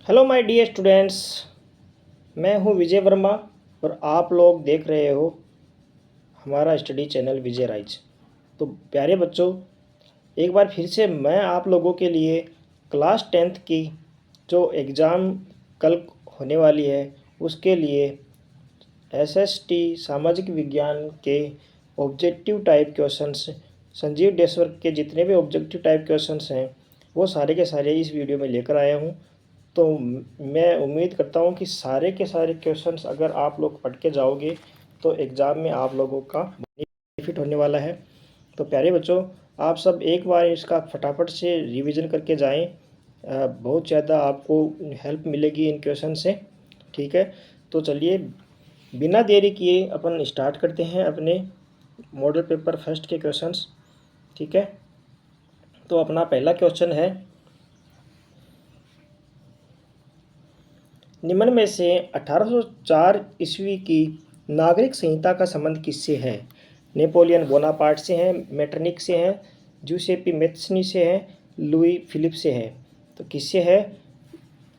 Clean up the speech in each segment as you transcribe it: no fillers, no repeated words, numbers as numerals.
Hello my dear students. मैं हूं विजय वर्मा और आप लोग देख रहे हो हमारा स्टडी चैनल विजय राइज। तो प्यारे बच्चों, एक बार फिर से मैं आप लोगों के लिए क्लास 10th की जो एग्ज़ाम कल होने वाली है उसके लिए एसएसटी सामाजिक विज्ञान के ऑब्जेक्टिव टाइप क्वेश्चंस, संजीव डेसवर के जितने भी ऑब्जेक्टिव टाइप क्वेश्चंस हैं वो सारे के सारे इस वीडियो में लेकर आया हूँ। तो मैं उम्मीद करता हूँ कि सारे के सारे क्वेश्चंस अगर आप लोग पढ़ के जाओगे तो एग्ज़ाम में आप लोगों का बेनिफिट होने वाला है। तो प्यारे बच्चों, आप सब एक बार इसका फटाफट से रिवीजन करके जाएं। बहुत ज़्यादा आपको हेल्प मिलेगी इन क्वेश्चन से। ठीक है, तो चलिए बिना देरी किए अपन स्टार्ट करते हैं अपने मॉडल पेपर फर्स्ट के क्वेश्चंस। ठीक है, तो अपना पहला क्वेश्चन है, निम्न में से 1804 ईस्वी की नागरिक संहिता का संबंध किससे है? नेपोलियन बोनापार्ट से है, मेटरनिक से है, जूसेपी मेत्सनी से है, लुई फिलिप से है। तो किससे है?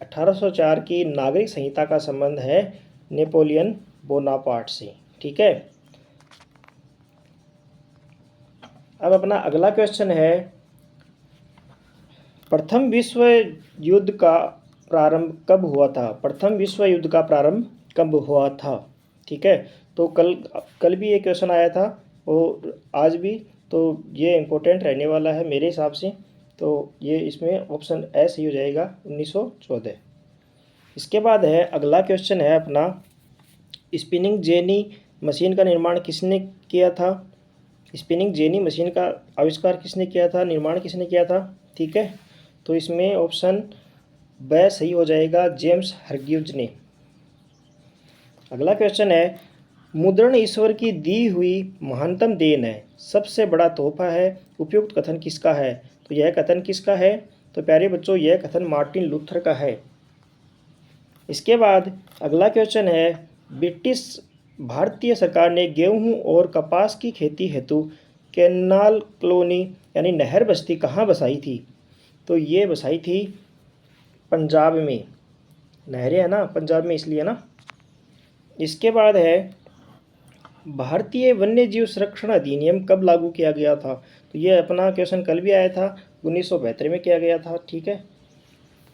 1804 की नागरिक संहिता का संबंध है नेपोलियन बोनापार्ट से। ठीक है, अब अपना अगला क्वेश्चन है, प्रथम विश्व युद्ध का प्रारंभ कब हुआ था? प्रथम विश्व युद्ध का प्रारंभ कब हुआ था? ठीक है, तो कल भी ये क्वेश्चन आया था और आज भी, तो ये इम्पोर्टेंट रहने वाला है मेरे हिसाब से। तो ये इसमें ऑप्शन ए सही हो जाएगा, 1914। इसके बाद है अगला क्वेश्चन है अपना, स्पिनिंग जेनी मशीन का निर्माण किसने किया था? स्पिनिंग जेनी मशीन का आविष्कार किसने किया था, निर्माण किसने किया था? ठीक है, तो इसमें ऑप्शन ब सही हो जाएगा, जेम्स हरग्यूज ने। अगला क्वेश्चन है, मुद्रण ईश्वर की दी हुई महानतम देन है, सबसे बड़ा तोहफा है, उपयुक्त कथन किसका है? तो यह कथन किसका है? तो प्यारे बच्चों, यह कथन मार्टिन लूथर का है। इसके बाद अगला क्वेश्चन है, ब्रिटिश भारतीय सरकार ने गेहूं और कपास की खेती हेतु कैनाल कॉलोनी यानी नहर बस्ती कहाँ बसाई थी? तो ये बसाई थी पंजाब में। नहरें है ना पंजाब में, इसलिए ना। इसके बाद है, भारतीय वन्य जीव संरक्षण अधिनियम कब लागू किया गया था? तो ये अपना क्वेश्चन कल भी आया था, 1972 में किया गया था। ठीक है,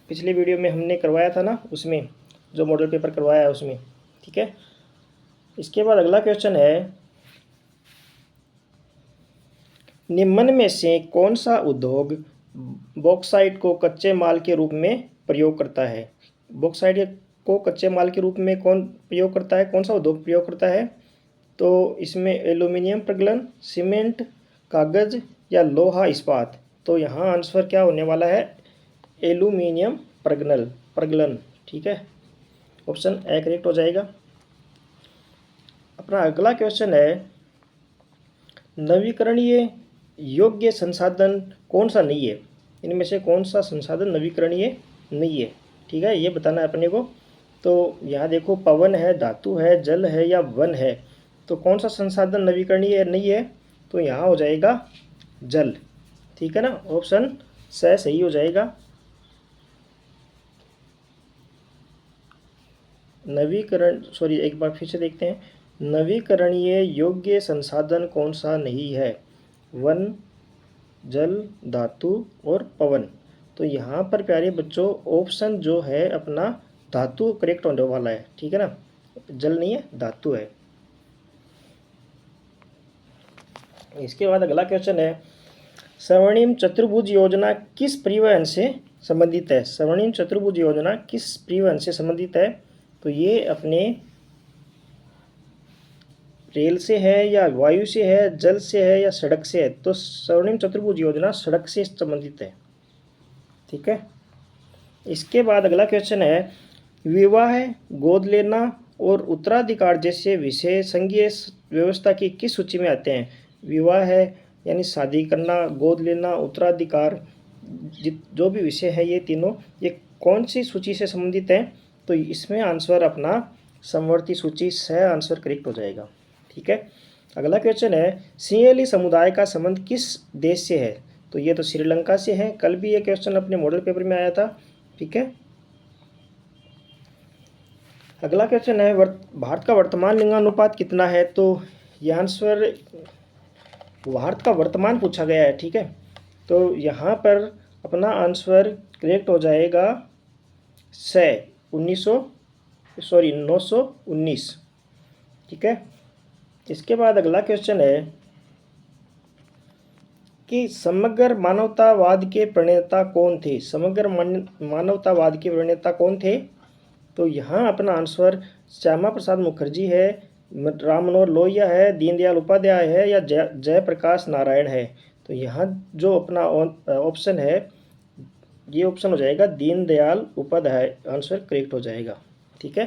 पिछले वीडियो में हमने करवाया था ना, उसमें जो मॉडल पेपर करवाया है उसमें। ठीक है, इसके बाद अगला क्वेश्चन है, निम्न में से कौन सा उद्योग बॉक्साइट को कच्चे माल के रूप में प्रयोग करता है? बॉक्साइट को कच्चे माल के रूप में कौन प्रयोग करता है, कौन सा उद्योग प्रयोग करता है? तो इसमें एल्यूमिनियम प्रगलन, सीमेंट, कागज या लोहा इस्पात। तो यहाँ आंसर क्या होने वाला है? एल्यूमिनियम प्रगलन। ठीक है, ऑप्शन ए करेक्ट हो जाएगा। अपना अगला क्वेश्चन है, नवीकरणीय योग्य संसाधन कौन सा नहीं है? इनमें से कौन सा संसाधन नवीकरणीय नहीं है? ठीक है, ये बताना है अपने को। तो यहाँ देखो, पवन है, धातु है, जल है या वन है। तो कौन सा संसाधन नवीकरणीय नहीं है? तो यहाँ हो जाएगा जल। ठीक है ना, ऑप्शन स सही हो जाएगा। एक बार फिर से देखते हैं, नवीकरणीय योग्य संसाधन कौन सा नहीं है? वन, जल, धातु और पवन। तो यहाँ पर प्यारे बच्चों ऑप्शन जो है अपना धातु करेक्ट होने वाला है। ठीक है ना, जल नहीं है, धातु है। इसके बाद अगला क्वेश्चन है, स्वर्णिम चतुर्भुज योजना किस परिवहन से संबंधित है? स्वर्णिम चतुर्भुज योजना किस परिवहन से संबंधित है? तो ये अपने रेल से है या वायु से है, जल से है या सड़क से है? तो स्वर्णिम चतुर्भुज योजना सड़क से संबंधित है। ठीक है, इसके बाद अगला क्वेश्चन है, विवाह, गोद लेना और उत्तराधिकार जैसे विषय संघीय व्यवस्था की किस सूची में आते हैं? विवाह है यानी शादी करना, गोद लेना, उत्तराधिकार, जो भी विषय है ये तीनों, ये कौन सी सूची से संबंधित है? तो इसमें आंसर अपना समवर्ती सूची से आंसर करेक्ट हो जाएगा। ठीक है, अगला क्वेश्चन है, सिंहली समुदाय का संबंध किस देश से है? तो ये तो श्रीलंका से है, कल भी ये क्वेश्चन अपने मॉडल पेपर में आया था। ठीक है, अगला क्वेश्चन है भारत का वर्तमान लिंगानुपात कितना है। तो ये आंसर भारत का वर्तमान पूछा गया है, ठीक है। तो यहाँ पर अपना आंसर करेक्ट हो जाएगा 919, ठीक है। इसके बाद अगला क्वेश्चन है कि समग्र मानवतावाद के प्रणेता कौन थे। समग्र मानवतावाद के प्रणेता कौन थे। तो यहाँ अपना आंसर श्यामा प्रसाद मुखर्जी है, राम मनोहर लोहिया है, दीनदयाल उपाध्याय है या जयप्रकाश नारायण है। तो यहाँ जो अपना ऑप्शन है ये ऑप्शन हो जाएगा दीनदयाल उपाध्याय, आंसर करेक्ट हो जाएगा, ठीक है।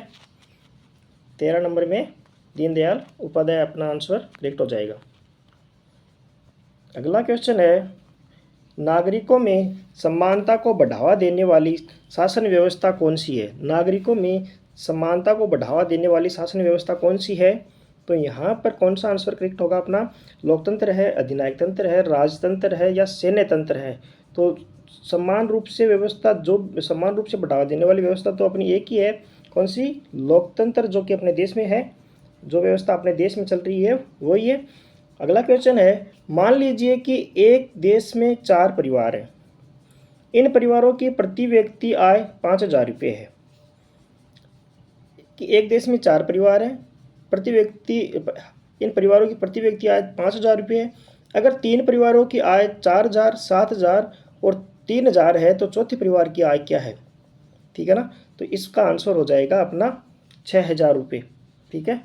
13 नंबर में दीनदयाल उपाध्याय अपना आंसर करेक्ट हो जाएगा। अगला क्वेश्चन है नागरिकों में समानता को बढ़ावा देने वाली शासन व्यवस्था कौन सी है। नागरिकों में समानता को बढ़ावा देने वाली शासन व्यवस्था कौन सी है। तो यहाँ पर कौन सा आंसर करेक्ट होगा अपना, लोकतंत्र है, अधिनायक तंत्र है, राजतंत्र है या सैन्य तंत्र है। तो समान रूप से व्यवस्था, जो समान रूप से बढ़ावा देने वाली व्यवस्था तो अपनी एक ही है, कौन सी, लोकतंत्र, जो कि अपने देश में है, जो व्यवस्था अपने देश में चल रही है वही है। अगला क्वेश्चन है मान लीजिए कि एक देश में 4 परिवार हैं। इन परिवारों की प्रति व्यक्ति आय 5,000 रुपये है। कि एक देश में 4 परिवार हैं, प्रति व्यक्ति, इन परिवारों की प्रति व्यक्ति आय 5,000 रुपये है। अगर 3 परिवारों की आय 4,000, 7,000 और 3,000 है तो चौथे परिवार की आय क्या है, ठीक है ना। तो इसका आंसर हो जाएगा अपना 6,000 रुपये, ठीक है।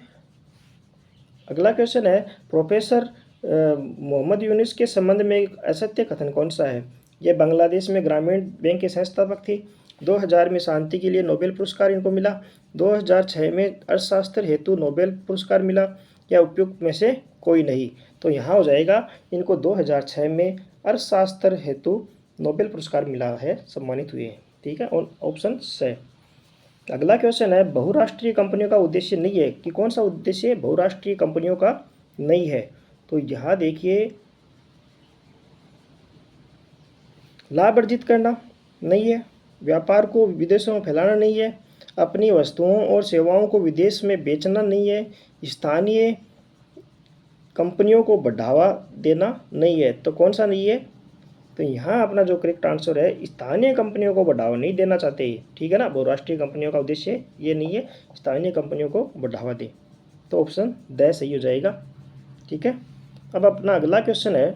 अगला क्वेश्चन है प्रोफेसर मोहम्मद यूनुस के संबंध में एक असत्य कथन कौन सा है। ये बांग्लादेश में ग्रामीण बैंक के संस्थापक थे। 2000 में शांति के लिए नोबेल पुरस्कार इनको मिला। 2006 में अर्थशास्त्र हेतु नोबेल पुरस्कार मिला, या उपयुक्त में से कोई नहीं। तो यहाँ हो जाएगा इनको 2006 में अर्थशास्त्र हेतु नोबेल पुरस्कार मिला है, सम्मानित हुए हैं, ठीक है। और ऑप्शन से अगला क्वेश्चन है बहुराष्ट्रीय कंपनियों का उद्देश्य नहीं है। कि कौन सा उद्देश्य बहुराष्ट्रीय कंपनियों का नहीं है। तो यहाँ देखिए लाभ अर्जित करना नहीं है, व्यापार को विदेशों में फैलाना नहीं है, अपनी वस्तुओं और सेवाओं को विदेश में बेचना नहीं है, स्थानीय कंपनियों को बढ़ावा देना नहीं है। तो कौन सा नहीं है। तो यहाँ अपना जो करेक्ट आंसर है स्थानीय कंपनियों को बढ़ावा नहीं देना चाहते, ठीक है ना। बहुराष्ट्रीय कंपनियों का उद्देश्य ये नहीं है, स्थानीय कंपनियों को बढ़ावा दे। तो ऑप्शन द सही हो जाएगा, ठीक है। अब अपना अगला क्वेश्चन है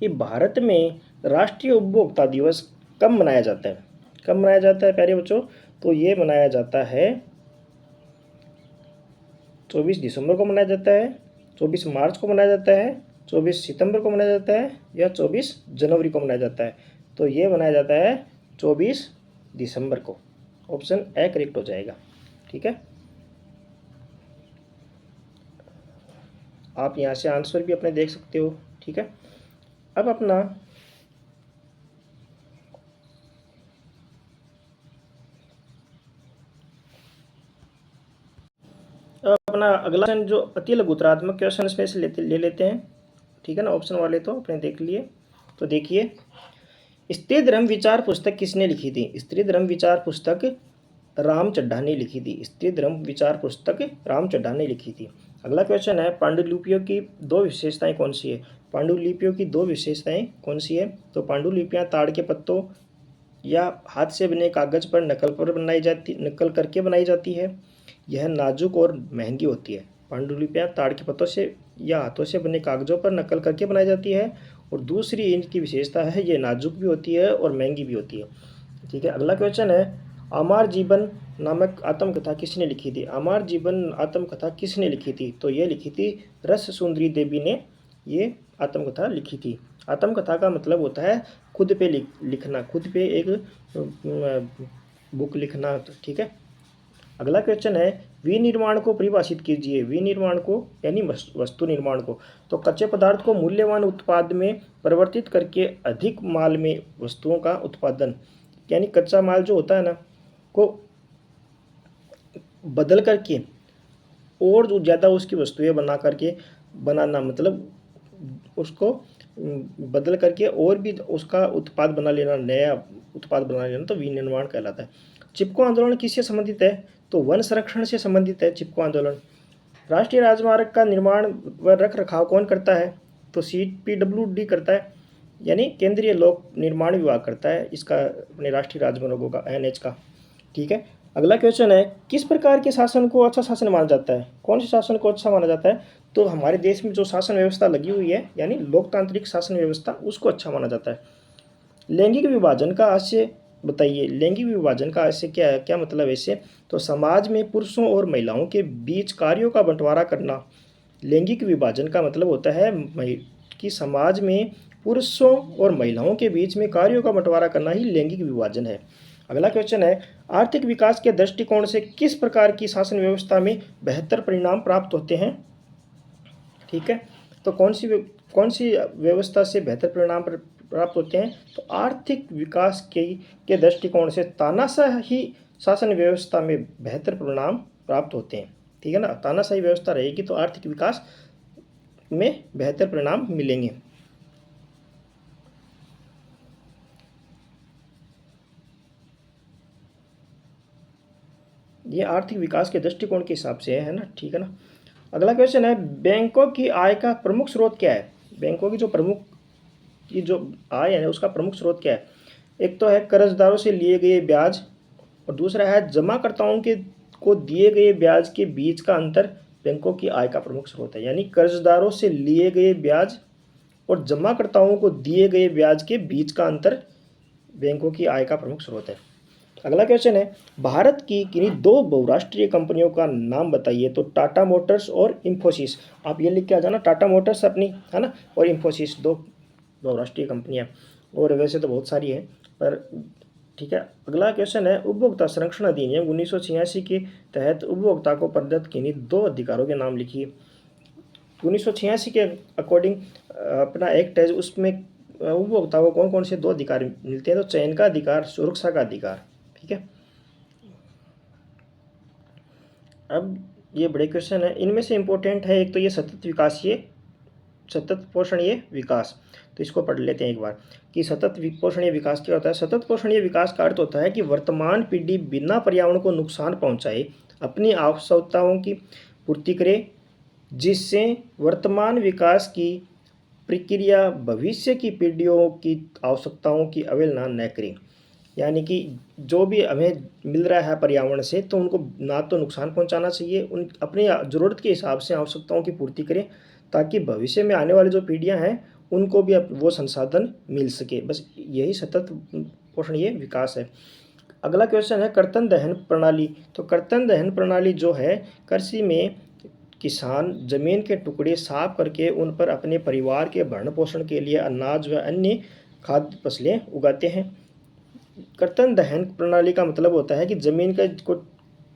कि भारत में राष्ट्रीय उपभोक्ता दिवस कब मनाया जाता है। कब मनाया जाता है प्यारे बच्चों। तो ये मनाया जाता है 24 दिसंबर को मनाया जाता है, 24 मार्च को मनाया जाता है, 24 सितंबर को मनाया जाता है या 24 जनवरी को मनाया जाता है। तो ये मनाया जाता है 24 दिसंबर को, ऑप्शन ए करेक्ट हो जाएगा, ठीक है। आप यहाँ से आंसर भी अपने देख सकते हो, ठीक है। अब अपना अगला क्वेश्चन जो अति लघुतरात्मक क्वेश्चन इसमें से ले लेते हैं, ठीक है ना। ऑप्शन वाले तो अपने देख लिए। तो देखिए स्त्री धर्म विचार पुस्तक किसने लिखी थी। स्त्री धर्म विचार पुस्तक राम चड्ढा ने लिखी थी। स्त्री धर्म विचार पुस्तक राम चड्ढा ने लिखी थी। अगला क्वेश्चन है पांडुलिपियों की 2 विशेषताएं कौन सी है। पांडुलिपियों की 2 विशेषताएं कौन सी है। तो पांडुलिपियां ताड़ के पत्तों या हाथ से बने कागज पर नकल करके बनाई जाती है। यह नाजुक और महंगी होती है। पांडुलिपियां ताड़ के पत्तों से या हाथों से बने कागजों पर नकल करके बनाई जाती है। और दूसरी इनकी विशेषता है ये नाजुक भी होती है और महंगी भी होती है, ठीक है। अगला क्वेश्चन है अमर जीवन नामक आत्मकथा किसने लिखी थी। अमर जीवन आत्मकथा किसने लिखी थी। तो ये लिखी थी रस सुंदरी देवी ने ये आत्मकथा लिखी थी। आत्मकथा का मतलब होता है खुद पे लिखना, खुद पे एक बुक लिखना, ठीक है। अगला क्वेश्चन है विनिर्माण को परिभाषित कीजिए। विनिर्माण को यानी वस्तु निर्माण को। तो कच्चे पदार्थ को मूल्यवान उत्पाद में परिवर्तित करके अधिक माल में वस्तुओं का उत्पादन, यानी कच्चा माल जो होता है ना को बदल करके और जो ज़्यादा उसकी वस्तुएं बनाना, मतलब उसको बदल करके और भी उसका उत्पाद बना लेना, नया उत्पाद बना लेना, तो विनिर्माण कहलाता है। चिपको आंदोलन किससे संबंधित है। तो वन संरक्षण से संबंधित है चिपको आंदोलन। राष्ट्रीय राजमार्ग का निर्माण व रख रखाव कौन करता है? तो CPWD करता है, यानी केंद्रीय लोक निर्माण विभाग करता है इसका, अपने राष्ट्रीय राजमार्गों का, NH का। ठीक है, अगला क्वेश्चन है, किस प्रकार के शासन को अच्छा शासन माना जाता है? कौन से शासन को अच्छा माना जाता है? तो हमारे देश में जो शासन व्यवस्था लगी हुई है, यानी लोकतांत्रिक शासन व्यवस्था, उसको अच्छा माना जाता है। लैंगिक विभाजन का आशय बताइए। लैंगिक विभाजन का आशय क्या है, क्या मतलब है इससे? तो समाज में पुरुषों और महिलाओं के बीच कार्यों का बंटवारा करना। लैंगिक विभाजन का मतलब होता है कि समाज में पुरुषों और महिलाओं के बीच में कार्यों का बंटवारा करना ही लैंगिक विभाजन है। अगला क्वेश्चन है, आर्थिक विकास के दृष्टिकोण से किस प्रकार की शासन व्यवस्था में बेहतर परिणाम प्राप्त होते हैं? ठीक है, तो कौन सी व्यवस्था से बेहतर परिणाम प्राप्त होते हैं? तो आर्थिक विकास के दृष्टिकोण से तानाशाही शासन व्यवस्था में बेहतर परिणाम प्राप्त होते हैं। ठीक है ना, तानाशाही व्यवस्था रहेगी तो आर्थिक विकास में बेहतर परिणाम मिलेंगे। ये आर्थिक विकास के दृष्टिकोण के हिसाब से है ना, ठीक है ना। अगला क्वेश्चन है, बैंकों की आय का प्रमुख स्रोत क्या है? बैंकों की जो आय है उसका प्रमुख स्रोत क्या है? एक तो है कर्जदारों से लिए गए ब्याज, और दूसरा है जमाकर्ताओं को दिए गए ब्याज के बीच का अंतर बैंकों की आय का प्रमुख स्रोत है। यानी कर्जदारों से लिए गए ब्याज और जमाकर्ताओं को दिए गए ब्याज के बीच का अंतर बैंकों की आय का प्रमुख स्रोत है। अगला क्वेश्चन है, भारत की किन्हीं दो बहुराष्ट्रीय कंपनियों का नाम बताइए। तो टाटा मोटर्स और इंफोसिस, आप ये लिख के आ जाना, टाटा मोटर्स अपनी है ना, और इंफोसिस, दो बहुराष्ट्रीय कंपनियां, और वैसे तो बहुत सारी हैं पर ठीक है। अगला क्वेश्चन है, उपभोक्ता संरक्षण अधिनियम 1986 के तहत उपभोक्ता को प्रदत्त किन्हीं दो अधिकारों के नाम लिखिए। 1986 के अकॉर्डिंग अपना एक्ट है, उसमें उपभोक्ता को कौन कौन से दो अधिकार मिलते हैं? तो चयन का अधिकार, सुरक्षा का अधिकार। ठीक है, अब ये बड़े क्वेश्चन है, इनमें से इंपॉर्टेंट है एक तो ये सतत पोषणीय विकास। तो इसको पढ़ लेते हैं एक बार कि सतत पोषणीय विकास क्या होता है। सतत पोषणीय विकास का अर्थ होता है कि वर्तमान पीढ़ी बिना पर्यावरण को नुकसान पहुंचाए अपनी आवश्यकताओं की पूर्ति करे, जिससे वर्तमान विकास की प्रक्रिया भविष्य की पीढ़ियों की आवश्यकताओं की अवहेलना न करे। यानी कि जो भी हमें मिल रहा है पर्यावरण से, तो उनको ना तो नुकसान पहुंचाना चाहिए, उन अपनी ज़रूरत के हिसाब से आवश्यकताओं की पूर्ति करें, ताकि भविष्य में आने वाली जो पीढ़ियां हैं उनको भी वो संसाधन मिल सके। बस यही सतत पोषणीय विकास है। अगला क्वेश्चन है, कर्तन दहन प्रणाली। तो कर्तन दहन प्रणाली जो है, कृषि में किसान जमीन के टुकड़े साफ करके उन पर अपने परिवार के भरण पोषण के लिए अनाज व अन्य खाद्य फसलें उगाते हैं। कर्तन दहन प्रणाली का मतलब होता है कि ज़मीन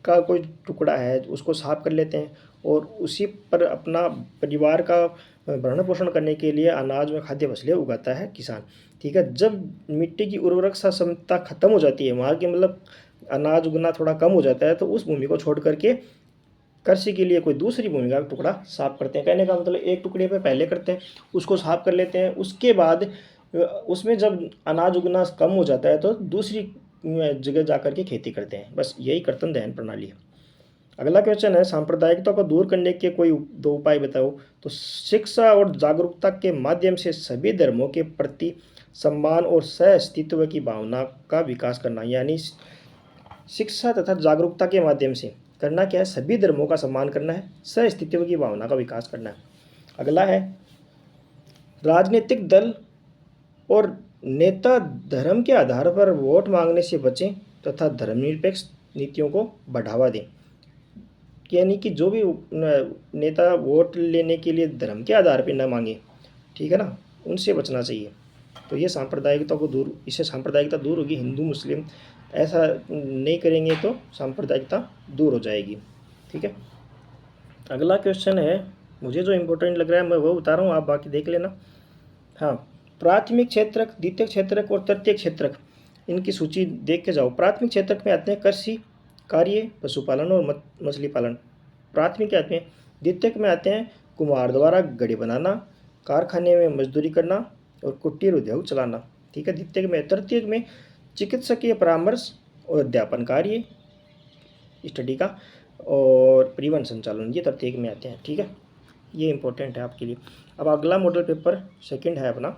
का कोई टुकड़ा है उसको साफ कर लेते हैं और उसी पर अपना परिवार का भरण पोषण करने के लिए अनाज व खाद्य फसलें उगाता है किसान। ठीक है, जब मिट्टी की उर्वरक क्षमता खत्म हो जाती है, वहाँ के मतलब अनाज उगना थोड़ा कम हो जाता है, तो उस भूमि को छोड़ करके कृषि के लिए कोई दूसरी भूमि का टुकड़ा साफ करते हैं। कहने का मतलब एक टुकड़े पे पहले करते हैं, उसको साफ कर लेते हैं, उसके बाद उसमें जब अनाज उगना कम हो जाता है तो दूसरी जगह जा कर के खेती करते हैं। बस यही कर्तन दहन प्रणाली है। अगला क्वेश्चन है, सांप्रदायिकता को दूर करने के कोई दो उपाय बताओ। तो शिक्षा और जागरूकता के माध्यम से सभी धर्मों के प्रति सम्मान और सह अस्तित्व की भावना का विकास करना। यानी शिक्षा तथा जागरूकता के माध्यम से करना क्या है? सभी धर्मों का सम्मान करना है, सह अस्तित्व की भावना का विकास करना है। अगला है, राजनीतिक दल और नेता धर्म के आधार पर वोट मांगने से बचें तथा धर्मनिरपेक्ष नीतियों को बढ़ावा दें। यानी कि जो भी नेता वोट लेने के लिए धर्म के आधार पर न मांगे, ठीक है ना, उनसे बचना चाहिए। तो ये सांप्रदायिकता को दूर, इससे सांप्रदायिकता दूर होगी। हिंदू मुस्लिम ऐसा नहीं करेंगे तो सांप्रदायिकता दूर हो जाएगी। ठीक है, अगला क्वेश्चन है, मुझे जो इम्पोर्टेंट लग रहा है मैं वो बता रहा हूँ, आप बाकी देख लेना। हाँ, प्राथमिक क्षेत्रक, द्वितीयक क्षेत्रक और तृतीयक क्षेत्रक, इनकी सूची देख के जाओ। प्राथमिक क्षेत्रक में आते हैं कृषि कार्य, पशुपालन और मछली पालन, प्राथमिक आते हैं। द्वितीयक में आते हैं कुम्हार द्वारा घड़ी बनाना, कारखाने में मजदूरी करना और कुटीर उद्योग चलाना। ठीक है, द्वितीयक में। तृतीयक में चिकित्सकीय परामर्श और अध्यापन कार्य, स्टडी का और परिवहन संचालन, ये तृतीयक में आते हैं। ठीक है, ये इंपॉर्टेंट है आपके लिए। अब अगला मॉडल पेपर सेकंड है अपना,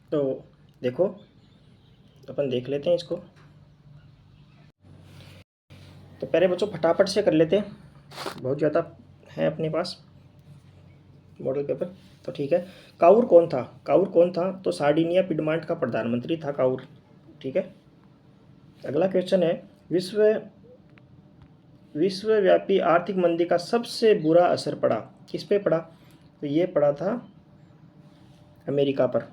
तो देखो अपन देख लेते हैं इसको। तो पहले बच्चों फटाफट से कर लेते हैं, बहुत ज़्यादा है अपने पास मॉडल पेपर। तो ठीक है, काउर कौन था? काउर कौन था? तो सार्डिनिया पिडमांट का प्रधानमंत्री था काउर। ठीक है, अगला क्वेश्चन है, विश्वव्यापी आर्थिक मंदी का सबसे बुरा असर पड़ा, किस पे पड़ा? तो ये पड़ा था अमेरिका पर।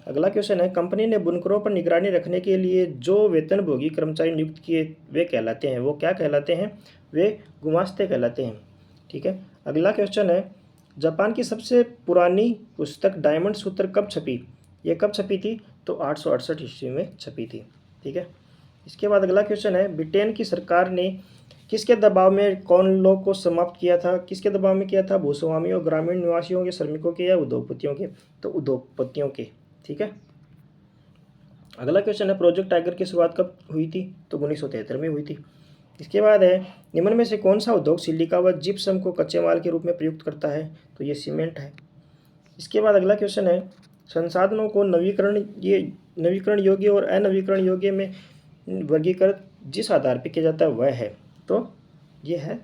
अगला क्वेश्चन है, कंपनी ने बुनकरों पर निगरानी रखने के लिए जो वेतनभोगी कर्मचारी नियुक्त किए वे कहलाते हैं, वो क्या कहलाते हैं? वे गुमास्ते कहलाते हैं। ठीक है, अगला क्वेश्चन है, जापान की सबसे पुरानी पुस्तक डायमंड सूत्र कब छपी? ये कब छपी थी? तो 868 ईस्वी में छपी थी। ठीक है, इसके बाद अगला क्वेश्चन है, ब्रिटेन की सरकार ने किसके दबाव में कौन लॉ को समाप्त किया था? किसके दबाव में किया था? भूस्वामियों, ग्रामीण निवासियों के, श्रमिकों के, या उद्योगपतियों के? तो उद्योगपतियों के। ठीक है, अगला क्वेश्चन है, प्रोजेक्ट टाइगर की शुरुआत कब हुई थी? तो 1973 में हुई थी। इसके बाद है, निम्न में से कौन सा उद्योग सिलिका व जिप्सम को कच्चे माल के रूप में प्रयुक्त करता है? तो ये सीमेंट है। इसके बाद अगला क्वेश्चन है, संसाधनों को नवीकरण योग्य और अनवीकरण योग्य में वर्गीकृत जिस आधार पर किया जाता है वह है? तो ये है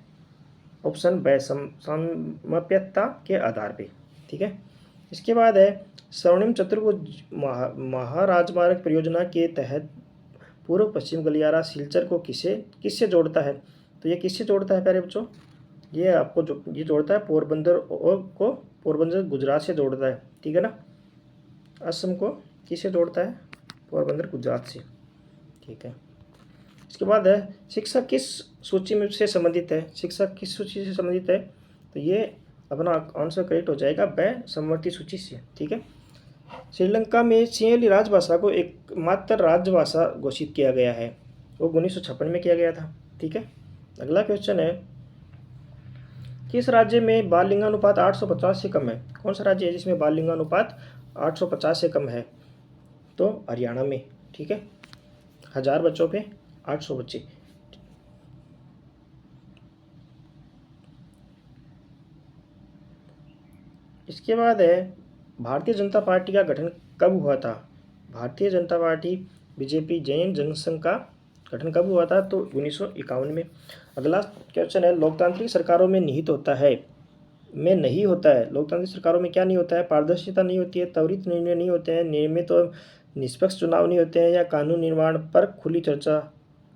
ऑप्शन ब, समप्यता के आधार पे। ठीक है, इसके बाद है, स्वर्णिम चतुर्भुज महाराजमार्ग परियोजना के तहत पूर्व पश्चिम गलियारा सिलचर को किससे जोड़ता है? तो ये किससे जोड़ता है प्यारे बच्चों? ये आपको ये जोड़ता है पोरबंदर गुजरात से जोड़ता है। ठीक है ना, असम को किससे जोड़ता है? पोरबंदर गुजरात से। ठीक है, इसके बाद है, शिक्षा किस सूची में से संबंधित है? शिक्षा किस सूची से संबंधित है? तो ये अपना आंसर करेक्ट हो जाएगा ब, समवर्ती सूची से। ठीक है, श्रीलंका में सिंहली राजभाषा को एकमात्र राजभाषा घोषित किया गया है, वो 1956 में किया गया था। ठीक है, अगला क्वेश्चन है, किस राज्य में बाल लिंगानुपात 850 से कम है? कौन सा राज्य है जिसमें बाल लिंगानुपात 850 से कम है? तो हरियाणा में। ठीक है, 1000 बच्चों पे 800 बच्चे। इसके बाद है, भारतीय जनता पार्टी का गठन कब हुआ था? भारतीय जनता पार्टी बीजेपी जैन जनसंघ का गठन कब हुआ था? तो 1951 में। अगला क्वेश्चन है, लोकतांत्रिक सरकारों में निहित होता है, में नहीं होता है, लोकतांत्रिक सरकारों में क्या नहीं होता है? पारदर्शिता नहीं होती है, त्वरित निर्णय नहीं होते हैं, नियमित और निष्पक्ष चुनाव नहीं होते हैं, या कानून निर्माण पर खुली चर्चा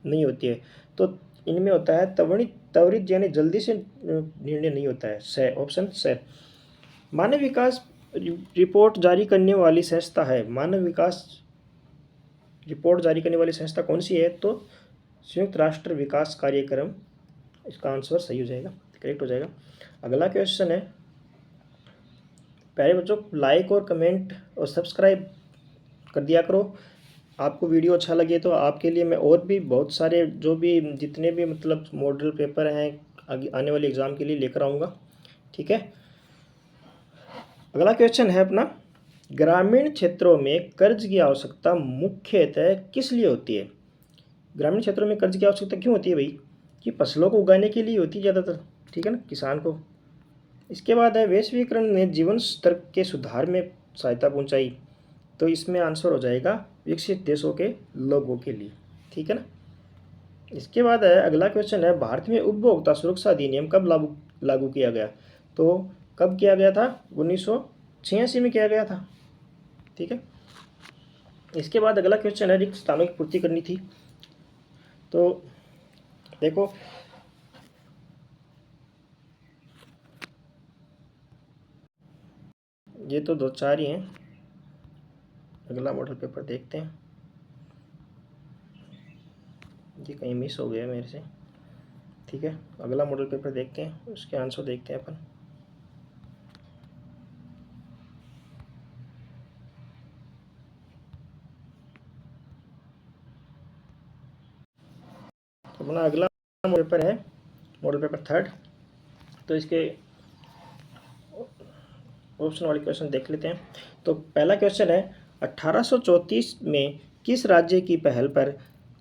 नहीं होती है? तो इनमें होता है त्वरित यानी जल्दी से निर्णय नहीं होता है। से ऑप्शन से। मानव विकास रिपोर्ट जारी करने वाली संस्था है, मानव विकास रिपोर्ट जारी करने वाली संस्था कौन सी है? तो संयुक्त राष्ट्र विकास कार्यक्रम, इसका आंसर सही हो जाएगा, करेक्ट हो जाएगा। अगला क्वेश्चन है, प्यारे बच्चों लाइक और कमेंट और सब्सक्राइब कर दिया करो। आपको वीडियो अच्छा लगे तो आपके लिए मैं और भी बहुत सारे जो भी जितने भी मतलब मॉडल पेपर हैं आने वाले एग्ज़ाम के लिए लेकर आऊँगा। ठीक है, अगला क्वेश्चन है अपना, ग्रामीण क्षेत्रों में कर्ज की आवश्यकता मुख्यतः किस लिए होती है? ग्रामीण क्षेत्रों में कर्ज की आवश्यकता क्यों होती है भाई? कि फसलों को उगाने के लिए होती है ज़्यादातर। ठीक है ना, किसान को। इसके बाद है, वैश्वीकरण ने जीवन स्तर के सुधार में सहायता पहुंचाई, तो इसमें आंसर हो जाएगा विकसित देशों के लोगों के लिए। ठीक है ना, इसके बाद है अगला क्वेश्चन है, भारत में उपभोक्ता सुरक्षा अधिनियम कब लागू किया गया? तो कब किया गया था? 1986 में किया गया था। ठीक है, इसके बाद अगला क्वेश्चन है, रिक्त स्थानों की पूर्ति करनी थी। तो देखो ये तो 2-4 ही हैं। अगला मॉडल पेपर देखते हैं, ये कहीं मिस हो गया मेरे से। ठीक है, अगला मॉडल पेपर देखते हैं, उसके आंसर देखते हैं अपन। अपना अगला पेपर है मॉडल पेपर 3rd। तो इसके ऑप्शन वाले क्वेश्चन देख लेते हैं। तो पहला क्वेश्चन है, 1834 में किस राज्य की पहल पर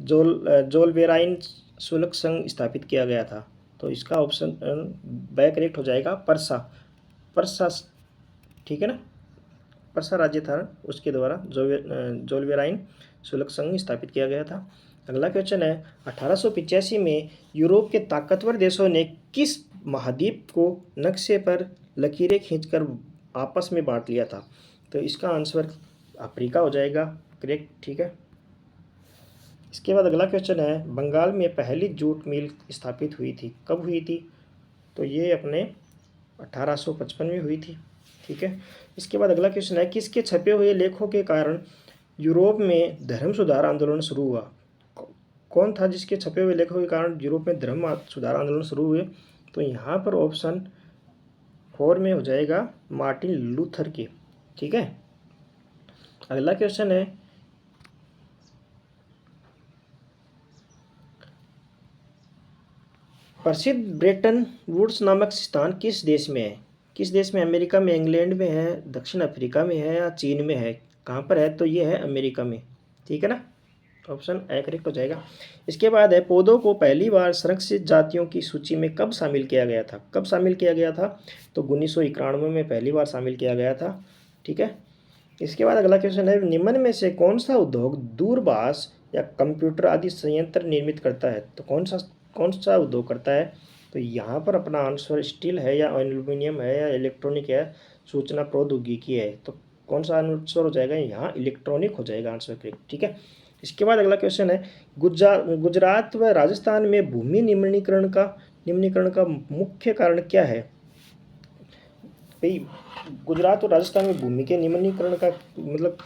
जोलबेराइन शुल्क संघ स्थापित किया गया था? तो इसका ऑप्शन ब करेक्ट हो जाएगा, परसा। परसा, ठीक है ना, परसा राज्य था उसके द्वारा जोलबेराइन शुल्क संघ स्थापित किया गया था। अगला क्वेश्चन है 1885 में यूरोप के ताकतवर देशों ने किस महाद्वीप को नक्शे पर लकीरें खींचकर आपस में बांट लिया था? तो इसका आंसर अफ्रीका हो जाएगा, करेक्ट, ठीक है। इसके बाद अगला क्वेश्चन है बंगाल में पहली जूट मिल स्थापित हुई थी, कब हुई थी? तो ये अपने 1855 में हुई थी, ठीक है। इसके बाद अगला क्वेश्चन है किसके छपे हुए लेखों के कारण यूरोप में धर्म सुधार आंदोलन शुरू हुआ? कौन था जिसके छपे हुए लेखों के कारण यूरोप में धर्म सुधार आंदोलन शुरू हुए? तो यहाँ पर ऑप्शन 4 में हो जाएगा मार्टिन लूथर के, ठीक है। अगला क्वेश्चन है प्रसिद्ध ब्रेटन वुड्स नामक स्थान किस देश में है? किस देश में? अमेरिका में, इंग्लैंड में है, दक्षिण अफ्रीका में है या चीन में है? कहाँ पर है? तो ये है अमेरिका में, ठीक है ना, ऑप्शन ए करेक्ट हो जाएगा। इसके बाद है पौधों को पहली बार संरक्षित जातियों की सूची में कब शामिल किया गया था? कब शामिल किया गया था? तो 1991 में पहली बार शामिल किया गया था, ठीक है। इसके बाद अगला क्वेश्चन है निम्न में से कौन सा उद्योग दूरभाष या कंप्यूटर आदि संयंत्र निर्मित करता है? तो कौन सा उद्योग करता है? तो यहाँ पर अपना आंसर स्टील है या एल्यूमिनियम है या इलेक्ट्रॉनिक है, सूचना प्रौद्योगिकी है। तो कौन सा आंसर हो जाएगा? यहाँ इलेक्ट्रॉनिक हो जाएगा आंसर करेक्ट, ठीक है। इसके बाद अगला क्वेश्चन है गुजरात व राजस्थान में भूमि निम्नीकरण का मुख्य कारण क्या है? भाई गुजरात और राजस्थान में भूमि के निम्नीकरण का मतलब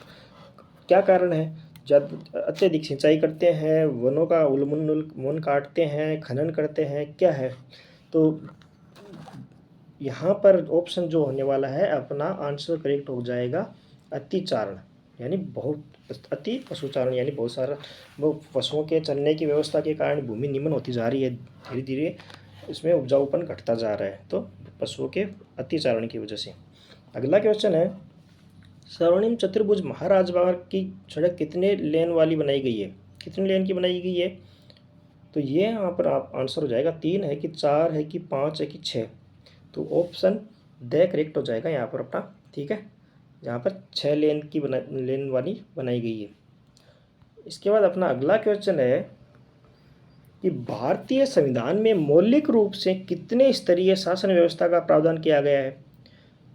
क्या कारण है? अत्यधिक सिंचाई करते हैं, वनों का उन्मूलन काटते हैं, खनन करते हैं, क्या है? तो यहाँ पर ऑप्शन जो होने वाला है अपना आंसर करेक्ट हो जाएगा अतिचारण, यानी बहुत अति पशुचारण, यानी बहुत सारा वो पशुओं के चलने की व्यवस्था के कारण भूमि निम्न होती जा रही है, धीरे धीरे इसमें उपजाऊपन घटता जा रहा है, तो पशुओं के अतिचारण की वजह से। अगला क्वेश्चन है स्वर्णिम चतुर्भुज महाराज बाग की सड़क कितने लेन वाली बनाई गई है? कितने लेन की बनाई गई है? तो ये यहाँ पर आप आंसर हो जाएगा 3 है कि 4 है कि 5 है कि 6? तो ऑप्शन द करेक्ट हो जाएगा यहाँ पर अपना, ठीक है। यहाँ पर 6 लेन वाली बनाई गई है। इसके बाद अपना अगला क्वेश्चन है कि भारतीय संविधान में मौलिक रूप से कितने स्तरीय शासन व्यवस्था का प्रावधान किया गया है?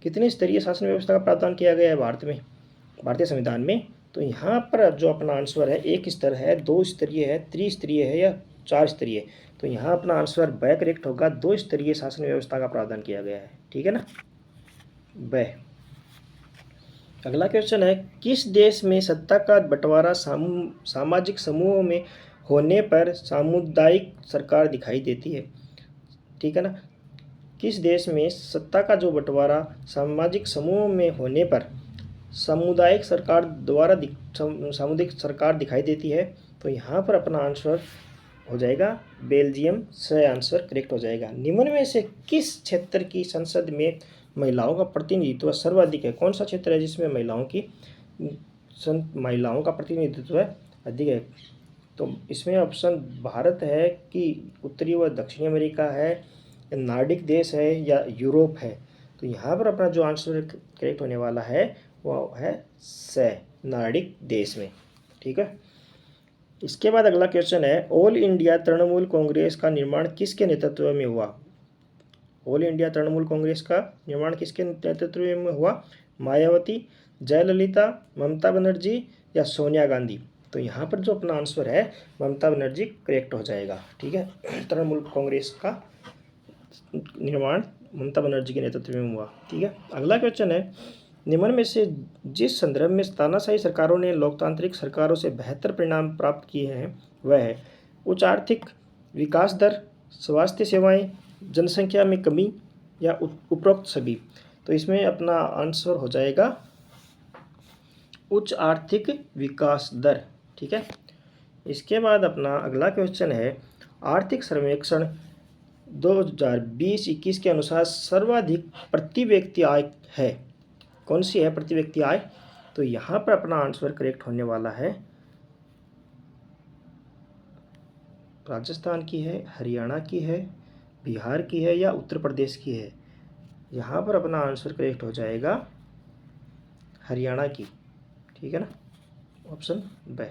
कितने स्तरीय शासन व्यवस्था का प्रावधान किया गया है भारतीय संविधान में? तो यहाँ पर जो अपना आंसर है 1 स्तर है, 2 स्तरीय है, त्रिस्तरीय है या 4 स्तरीय? तो यहाँ अपना आंसर ब करेक्ट होगा, 2 स्तरीय शासन व्यवस्था का प्रावधान किया गया है, ठीक है ना, ब। अगला क्वेश्चन है किस देश में सत्ता का बंटवारा सामाजिक समूहों में होने पर सामुदायिक सरकार दिखाई देती है? ठीक है ना, किस देश में सत्ता का जो बंटवारा सामाजिक समूहों में होने पर सामुदायिक सरकार दिखाई देती है? तो यहाँ पर अपना आंसर हो जाएगा बेल्जियम, से आंसर करेक्ट हो जाएगा। निम्न में से किस क्षेत्र की संसद में महिलाओं का प्रतिनिधित्व सर्वाधिक है? कौन सा क्षेत्र है जिसमें महिलाओं का प्रतिनिधित्व अधिक है? तो इसमें ऑप्शन भारत है कि उत्तरी व दक्षिणी अमेरिका है, नार्डिक देश है या यूरोप है? तो यहाँ पर अपना जो आंसर करेक्ट होने वाला है वो है से, नार्डिक देश में, ठीक है। इसके बाद अगला क्वेश्चन है ऑल इंडिया तृणमूल कांग्रेस का निर्माण किसके नेतृत्व में हुआ? ऑल इंडिया तृणमूल कांग्रेस का निर्माण किसके नेतृत्व में हुआ? मायावती, जयललिता, ममता बनर्जी या सोनिया गांधी? तो यहाँ पर जो अपना आंसर है ममता बनर्जी करेक्ट हो जाएगा, ठीक है। तृणमूल कांग्रेस का निर्माण ममता बनर्जी के नेतृत्व में हुआ, ठीक है। अगला क्वेश्चन है निम्न में से जिस संदर्भ में तानाशाही सरकारों ने लोकतांत्रिक सरकारों से बेहतर परिणाम प्राप्त किए हैं वह है उच्च आर्थिक विकास दर, स्वास्थ्य सेवाएं, जनसंख्या में कमी या उपरोक्त सभी? तो इसमें अपना आंसर हो जाएगा उच्च आर्थिक विकास दर, ठीक है। इसके बाद अपना अगला क्वेश्चन है आर्थिक सर्वेक्षण 2020-21 के अनुसार सर्वाधिक प्रति व्यक्ति आय है, कौन सी है प्रति व्यक्ति आय? तो यहाँ पर अपना आंसर करेक्ट होने वाला है राजस्थान की है, हरियाणा की है, बिहार की है या उत्तर प्रदेश की है? यहाँ पर अपना आंसर करेक्ट हो जाएगा हरियाणा की, ठीक है ना, ऑप्शन ब।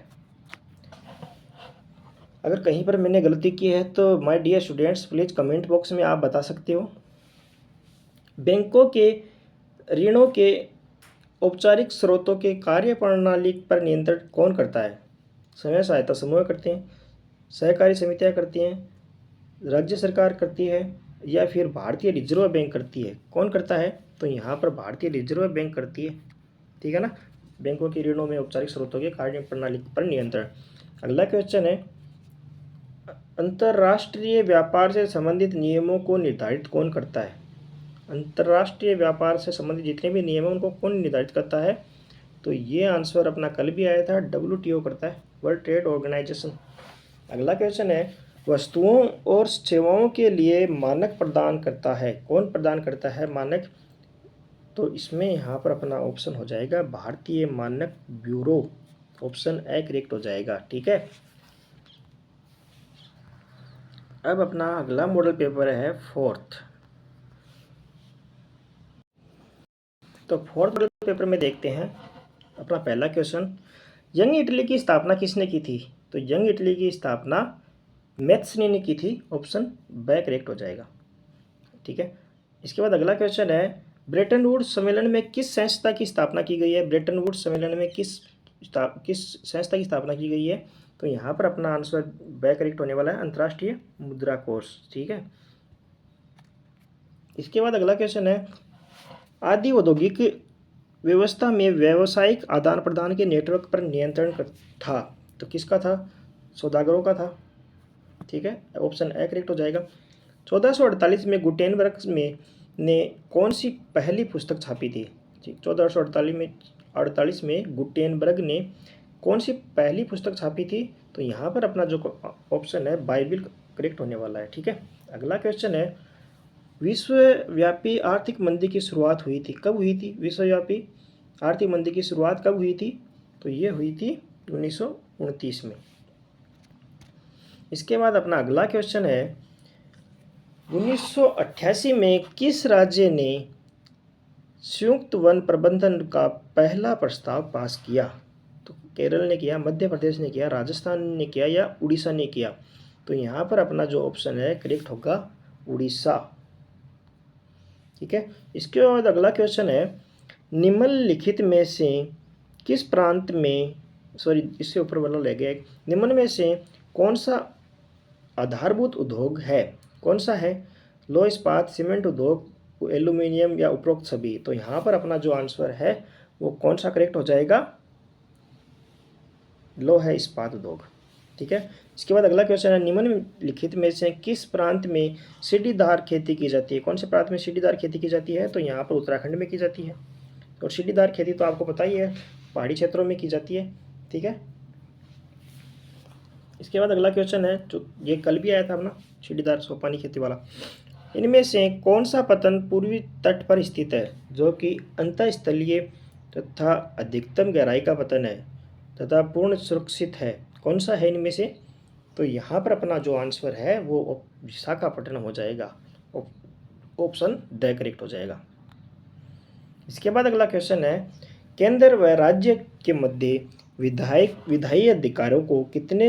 अगर कहीं पर मैंने गलती की है तो my dear students please comment box में आप बता सकते हो। बैंकों के ऋणों के औपचारिक स्रोतों के कार्यप्रणाली पर नियंत्रण कौन करता है? स्वयं सहायता समूह करते हैं, सहकारी समितियां करती हैं, राज्य सरकार करती है या फिर भारतीय रिजर्व बैंक करती है? कौन करता है? तो यहाँ पर भारतीय रिजर्व बैंक करती है, ठीक है ना। बैंकों के ऋणों में औपचारिक स्रोतों के कार्यप्रणाली पर नियंत्रण। अगला क्वेश्चन है, अंतर्राष्ट्रीय व्यापार से संबंधित नियमों को निर्धारित कौन करता है? अंतर्राष्ट्रीय व्यापार से संबंधित जितने भी नियम हैं उनको कौन निर्धारित करता है? तो ये आंसर अपना कल भी आया था, WTO करता है, वर्ल्ड ट्रेड ऑर्गेनाइजेशन। अगला क्वेश्चन है, वस्तुओं और सेवाओं के लिए मानक प्रदान करता है? कौन प्रदान करता है मानक? तो इसमें यहाँ पर अपना ऑप्शन हो जाएगा भारतीय मानक ब्यूरो, ऑप्शन ए करेक्ट हो जाएगा, ठीक है। अब अपना अगला मॉडल पेपर है फोर्थ। तो फोर्थ मॉडल पेपर में देखते हैं अपना पहला क्वेश्चन, यंग इटली की स्थापना किसने की थी? तो यंग इटली की स्थापना मैथ्सनी ने की थी, ऑप्शन ब करेक्ट हो जाएगा, ठीक है। इसके बाद अगला क्वेश्चन है, ब्रेटन वुड्स सम्मेलन में किस संस्था की स्थापना की गई है? ब्रेटन वुड्स सम्मेलन में किस संस्था की स्थापना की गई है? तो यहाँ पर अपना आंसर ब करेक्ट होने वाला है, अंतर्राष्ट्रीय मुद्रा कोष, ठीक है। इसके बाद अगला क्वेश्चन है, आदि औद्योगिक व्यवस्था में व्यावसायिक आदान प्रदान के नेटवर्क पर नियंत्रण था? तो किसका था? सौदागरों का था, ठीक है, ऑप्शन ए करेक्ट हो जाएगा। 1448 में गुटेनबर्ग में ने कौन सी पहली पुस्तक छापी थी? 1448 में गुटेनबर्ग ने कौन सी पहली पुस्तक छापी थी? तो यहाँ पर अपना जो ऑप्शन है बाइबिल करेक्ट होने वाला है, ठीक है। अगला क्वेश्चन है, विश्वव्यापी आर्थिक मंदी की शुरुआत हुई थी? कब हुई थी विश्वव्यापी आर्थिक मंदी की शुरुआत कब हुई थी? तो ये हुई थी 1929 में। इसके बाद अपना अगला क्वेश्चन है, 1988 में किस राज्य ने संयुक्त वन प्रबंधन का पहला प्रस्ताव पास किया? तो केरल ने किया, मध्य प्रदेश ने किया, राजस्थान ने किया या उड़ीसा ने किया? तो यहाँ पर अपना जो ऑप्शन है करेक्ट होगा उड़ीसा, ठीक है। इसके बाद अगला क्वेश्चन है, निम्नलिखित में से किस प्रांत में, सॉरी इससे ऊपर वाला ले गया, निम्न में से कौन सा आधारभूत उद्योग है? कौन सा है? लौह इस्पात, सीमेंट उद्योग, एल्यूमिनियम या उपरोक्त सभी? तो यहाँ पर अपना जो आंसर है वो कौन सा करेक्ट हो जाएगा? लौह इस्पात उद्योग, ठीक है। इसके बाद अगला क्वेश्चन है, निम्नलिखित में से किस प्रांत में सीढ़ीदार खेती की जाती है? कौन से प्रांत में सीढ़ीदार खेती की जाती है? तो यहाँ पर उत्तराखंड में की जाती है, और सीढ़ीदार खेती तो आपको पता ही है पहाड़ी क्षेत्रों में की जाती है, ठीक है। इसके बाद अगला क्वेश्चन है, जो ये कल भी आया था अपना सीढ़ीदार सोपानी खेती वाला, इनमें से कौन सा पतन पूर्वी तट पर स्थित है जो कि अंतःस्थलीय तथा अधिकतम गहराई का पतन है तथा पूर्ण सुरक्षित है? कौन सा है इनमें से? तो यहाँ पर अपना जो आंसर है वो विशाखापट्टनम हो जाएगा, ऑप्शन ड करेक्ट हो जाएगा। इसके बाद अगला क्वेश्चन है, केंद्र व राज्य के मध्य विधायी अधिकारों को कितने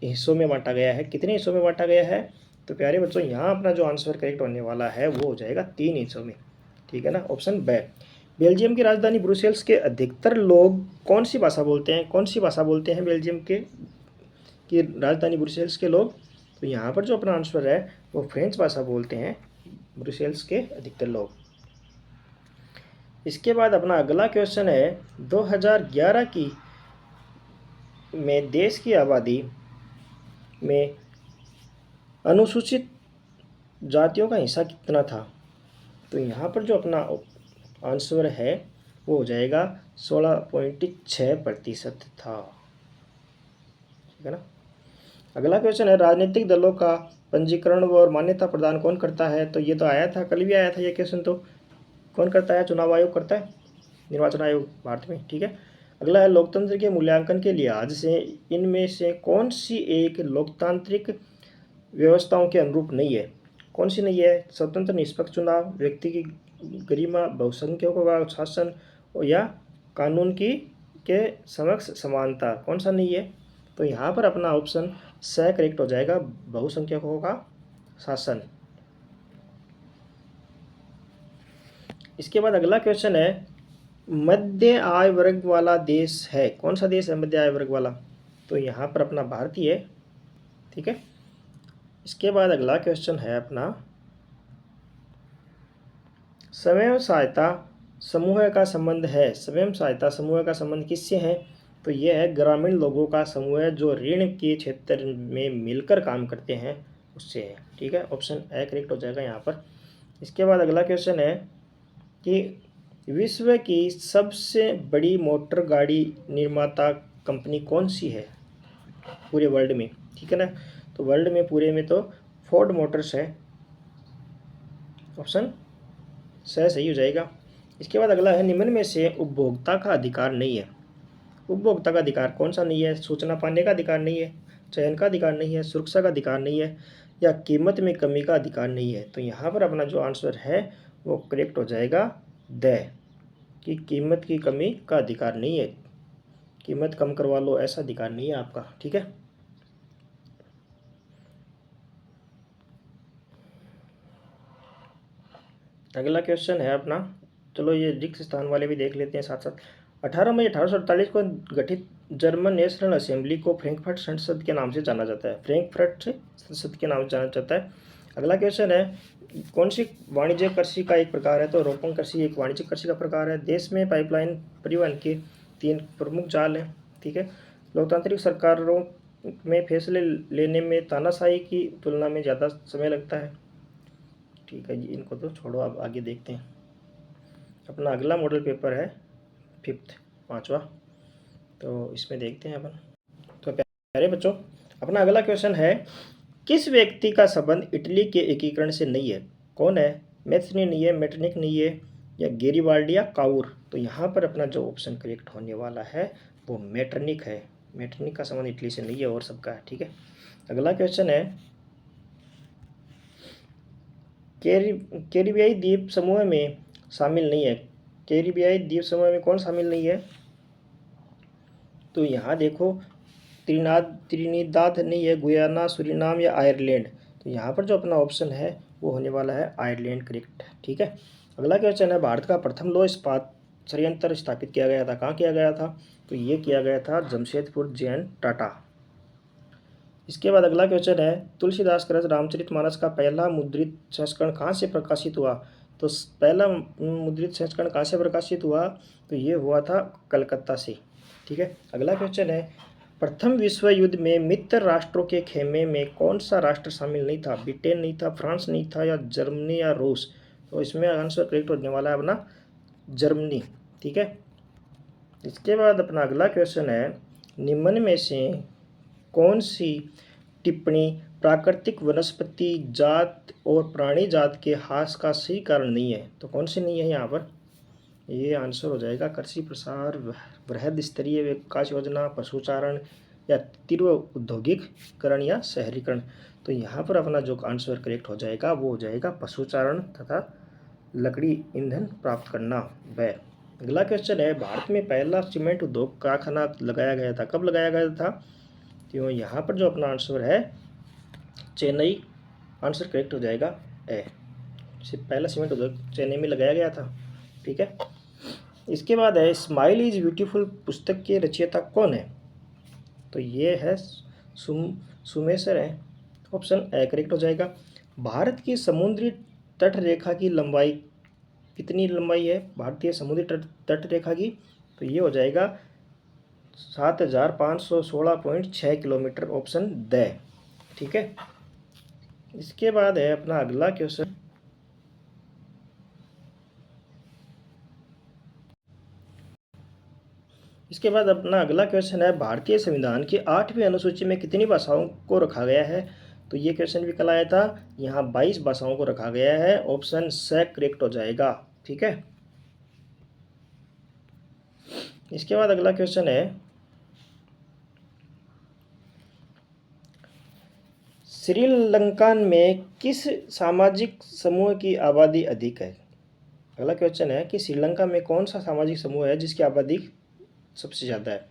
हिस्सों में बांटा गया है? कितने हिस्सों में बांटा गया है? तो प्यारे बच्चों यहाँ अपना जो आंसर करेक्ट होने वाला है वो हो जाएगा 3 हिस्सों में, ठीक है ना, ऑप्शन ब। बेल्जियम की राजधानी ब्रुसेल्स के अधिकतर लोग कौन सी भाषा बोलते हैं? कौन सी भाषा बोलते हैं बेल्जियम की राजधानी ब्रुसेल्स के लोग? तो यहाँ पर जो अपना आंसर है वो फ्रेंच भाषा बोलते हैं ब्रुसेल्स के अधिकतर लोग। इसके बाद अपना अगला क्वेश्चन है, 2011 की में देश की आबादी में अनुसूचित जातियों का हिस्सा कितना था? तो यहाँ पर जो अपना आंसर है वो हो जाएगा 16.6% था, ठीक है ना। अगला क्वेश्चन है, राजनीतिक दलों का पंजीकरण और मान्यता प्रदान कौन करता है? तो ये तो आया था, कल भी आया था ये क्वेश्चन, तो कौन करता है? चुनाव आयोग करता है, निर्वाचन आयोग भारत में, ठीक है। अगला है, लोकतंत्र के मूल्यांकन के लिहाज से इनमें से कौन सी एक लोकतांत्रिक व्यवस्थाओं के अनुरूप नहीं है। कौन सी नहीं है? स्वतंत्र निष्पक्ष चुनाव, व्यक्ति की गरिमा, बहुसंख्यकों का शासन या कानून की के समक्ष समानता। कौन सा नहीं है? तो यहाँ पर अपना ऑप्शन स करेक्ट हो जाएगा, बहुसंख्यकों का शासन। इसके बाद अगला क्वेश्चन है, मध्य आय वर्ग वाला देश है, कौन सा देश है मध्य आय वर्ग वाला? तो यहाँ पर अपना भारतीय है, ठीक है। इसके बाद अगला क्वेश्चन है अपना, स्वयं सहायता समूह का संबंध है, स्वयं सहायता समूह का संबंध किससे है? तो यह है ग्रामीण लोगों का समूह जो ऋण के क्षेत्र में मिलकर काम करते हैं, उससे है, ठीक है। ऑप्शन ए करेक्ट हो जाएगा यहाँ पर। इसके बाद अगला क्वेश्चन है कि विश्व की सबसे बड़ी मोटर गाड़ी निर्माता कंपनी कौन सी है पूरे वर्ल्ड में, ठीक है ना? तो वर्ल्ड में पूरे में तो फोर्ड मोटर्स है, ऑप्शन सही हो जाएगा। इसके बाद अगला है, निम्न में से उपभोक्ता का अधिकार नहीं है। उपभोक्ता का अधिकार कौन सा नहीं है? सूचना पाने का अधिकार नहीं है, चयन का अधिकार नहीं है, सुरक्षा का अधिकार नहीं है, या कीमत में कमी का अधिकार नहीं है। तो यहाँ पर अपना जो आंसर है वो करेक्ट हो जाएगा द, कि कीमत की कमी का अधिकार नहीं है, कीमत कम करवा लो ऐसा अधिकार नहीं है आपका, ठीक है। अगला क्वेश्चन है अपना, चलो ये रिक्त स्थान वाले भी देख लेते हैं साथ साथ। 18 मई 1848 को गठित जर्मन नेशनल असेंबली को फ्रैंकफर्ट संसद के नाम से जाना जाता है, फ्रैंकफर्ट संसद के नाम से जाना जाता है। अगला क्वेश्चन है, कौन सी वाणिज्य कृषि का एक प्रकार है? तो रोपण कृषि एक वाणिज्य कृषि का प्रकार है। देश में पाइपलाइन परिवहन के 3 प्रमुख जाल हैं, ठीक है। लोकतांत्रिक सरकारों में फैसले लेने में तानाशाही की तुलना में ज़्यादा समय लगता है, ठीक है जी। इनको तो छोड़ो, अब आगे देखते हैं। अपना अगला मॉडल पेपर है 5th 5वां, तो इसमें देखते हैं अपन। तो प्यारे बच्चों, अपना अगला क्वेश्चन है, किस व्यक्ति का संबंध इटली के एकीकरण से नहीं है? कौन है? मैथनी नहीं है, मेटरनिक नहीं है, या गेरिबाल्डी या काउर? तो यहाँ पर अपना जो ऑप्शन करेक्ट होने वाला है वो मेटरनिक है। मेटरनिक का संबंध इटली से नहीं है और सबका है, ठीक है। अगला क्वेश्चन है, कैरिबियाई द्वीप समूह में शामिल नहीं है। कैरिबियाई द्वीप समूह में कौन शामिल नहीं है? तो यहाँ देखो, त्रिनिदाद नहीं है, गुयाना, सुरीनाम या आयरलैंड। तो यहाँ पर जो अपना ऑप्शन है वो होने वाला है आयरलैंड, करेक्ट, ठीक है। अगला क्वेश्चन है, भारत का प्रथम लौह इस्पात संयंत्र स्थापित किया गया था, कहाँ किया गया था? तो ये किया गया था जमशेदपुर जैन टाटा। इसके बाद अगला क्वेश्चन है, तुलसीदास कृत रामचरितमानस का पहला मुद्रित संस्करण कहाँ से प्रकाशित हुआ? तो पहला मुद्रित संस्करण कहाँ से प्रकाशित हुआ? तो ये हुआ था कलकत्ता से, ठीक है। अगला क्वेश्चन है, प्रथम विश्व युद्ध में मित्र राष्ट्रों के खेमे में कौन सा राष्ट्र शामिल नहीं था? ब्रिटेन नहीं था, फ्रांस नहीं था, या जर्मनी या रूस? तो इसमें आंसर करेक्ट होने वाला है अपना जर्मनी, ठीक है। इसके बाद अपना अगला क्वेश्चन है, निम्न में से कौन सी टिप्पणी प्राकृतिक वनस्पति जात और प्राणी जात के ह्रास का सही कारण नहीं है? तो कौन सी नहीं है यहाँ पर? ये आंसर हो जाएगा कृषि प्रसार, बृहद स्तरीय विकास योजना, पशुचारण, या तीव्र औद्योगिकरण या शहरीकरण। तो यहाँ पर अपना जो आंसर करेक्ट हो जाएगा वो हो जाएगा पशुचारण तथा लकड़ी ईंधन प्राप्त करना, वह। अगला क्वेश्चन है, भारत में पहला सीमेंट उद्योग कारखाना लगाया गया था, कब लगाया गया था? तो यहाँ पर जो अपना आंसर है चेन्नई, आंसर करेक्ट हो जाएगा ए, पहला सीमेंट उद्योग चेन्नई में लगाया गया था, ठीक है। इसके बाद है, स्माइल इज ब्यूटीफुल पुस्तक के रचयिता कौन है? तो ये है सुमेसर है, ऑप्शन ए करेक्ट हो जाएगा। भारत की समुद्री तट रेखा की लंबाई कितनी लंबाई है भारतीय समुद्री तट रेखा की? तो ये हो जाएगा 7516.6 किलोमीटर, ऑप्शन द, ठीक है। इसके बाद है अपना अगला क्वेश्चन, इसके बाद अपना अगला क्वेश्चन है, भारतीय संविधान की 8वीं अनुसूची में कितनी भाषाओं को रखा गया है? तो ये क्वेश्चन भी कल आया था, यहाँ 22 भाषाओं को रखा गया है, ऑप्शन स करेक्ट हो जाएगा, ठीक है। इसके बाद अगला क्वेश्चन है, श्रीलंका में किस सामाजिक समूह की आबादी अधिक है? अगला क्वेश्चन है कि श्रीलंका में कौन सा सामाजिक समूह है जिसकी आबादी सबसे ज़्यादा है?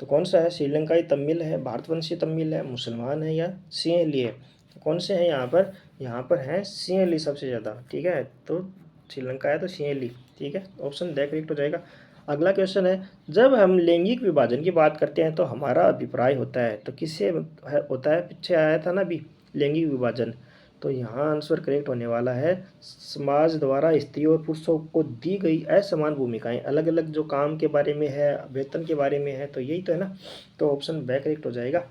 तो कौन सा है? श्रीलंकाई तमिल है, भारतवंशी तमिल है, मुसलमान है या सिंहली है? तो कौन से हैं यहाँ पर? यहाँ पर हैं सिंहली सबसे ज़्यादा। ठीक है, तो श्रीलंका है तो सिंहली। ठीक है, ऑप्शन द करेक्ट हो जाएगा। अगला क्वेश्चन है, जब हम लैंगिक विभाजन की बात करते हैं तो हमारा अभिप्राय होता है, तो किससे होता है? पीछे आया था ना अभी लैंगिक विभाजन, तो यहाँ आंसर करेक्ट होने वाला है समाज द्वारा स्त्रियों और पुरुषों को दी गई असमान भूमिकाएं, अलग अलग जो काम के बारे में है, वेतन के बारे में है, तो यही तो है ना, तो ऑप्शन बी करेक्ट हो जाएगा।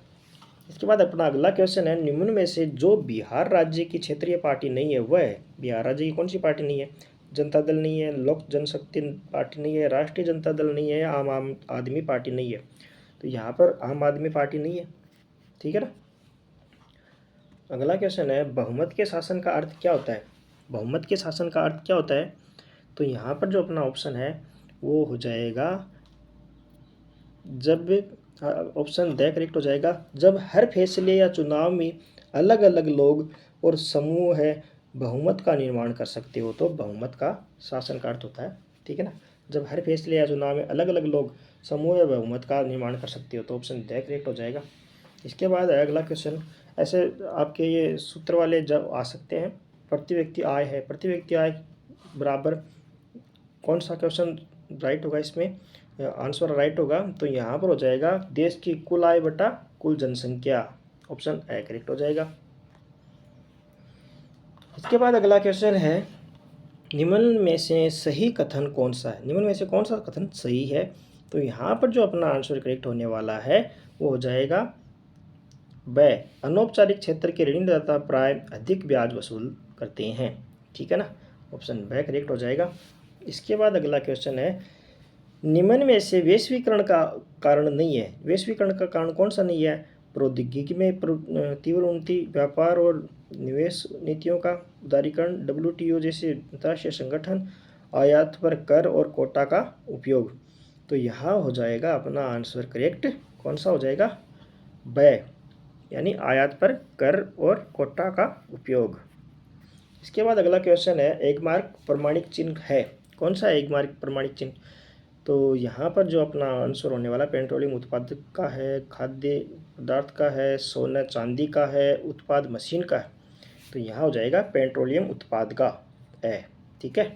इसके बाद अपना अगला क्वेश्चन है, निम्न में से जो बिहार राज्य की क्षेत्रीय पार्टी नहीं है वह है? बिहार राज्य की कौन सी पार्टी नहीं है? जनता दल नहीं है, लोक जनशक्ति पार्टी नहीं है, राष्ट्रीय जनता दल नहीं है, आम आदमी पार्टी नहीं है। तो यहाँ पर आम आदमी पार्टी नहीं है। ठीक है ना। अगला क्वेश्चन है, बहुमत के शासन का अर्थ क्या होता है? बहुमत के शासन का अर्थ क्या होता है? तो यहाँ पर जो अपना ऑप्शन है वो हो जाएगा, जब ऑप्शन द करेक्ट हो जाएगा, जब हर फैसले या चुनाव में अलग अलग लोग और समूह है बहुमत का निर्माण कर सकते हो, तो बहुमत का शासन का अर्थ होता है। ठीक है ना, जब हर फैसले या चुनाव में अलग अलग लोग समूह या बहुमत का निर्माण कर सकते हो, तो ऑप्शन द करेक्ट हो जाएगा। इसके बाद अगला क्वेश्चन, ऐसे आपके ये सूत्र वाले जब आ सकते हैं, प्रति व्यक्ति आय है, प्रति व्यक्ति आय बराबर कौन सा क्वेश्चन राइट होगा? इसमें आंसर राइट होगा तो यहाँ पर हो जाएगा देश की कुल आय बटा कुल जनसंख्या, ऑप्शन ए करेक्ट हो जाएगा। इसके बाद अगला क्वेश्चन है, निम्न में से सही कथन कौन सा है? निम्न में से कौन सा कथन सही है? तो यहाँ पर जो अपना आंसर करेक्ट होने वाला है वो हो जाएगा ब, अनौपचारिक क्षेत्र के ऋणदाता प्राय अधिक ब्याज वसूल करते हैं। ठीक है ना, ऑप्शन ब करेक्ट हो जाएगा। इसके बाद अगला क्वेश्चन है, निम्न में से वैश्वीकरण का कारण नहीं है? वैश्वीकरण का कारण कौन सा नहीं है? प्रौद्योगिकी में तीव्र उन्नति, व्यापार और निवेश नीतियों का उदारीकरण, WTO जैसे अंतर्राष्ट्रीय संगठन, आयात पर कर और कोटा का उपयोग। तो यहाँ हो जाएगा अपना आंसर करेक्ट, कौन सा हो जाएगा? ब, यानी आयात पर कर और कोटा का उपयोग। इसके बाद अगला क्वेश्चन है, एक मार्क प्रमाणिक चिन्ह है? कौन सा एक मार्क प्रमाणिक चिन्ह? तो यहाँ पर जो अपना आंसर होने वाला पेट्रोलियम उत्पाद का है, खाद्य पदार्थ का है, सोना चांदी का है, उत्पाद मशीन का है, तो यहाँ हो जाएगा पेट्रोलियम उत्पाद का है। ठीक है,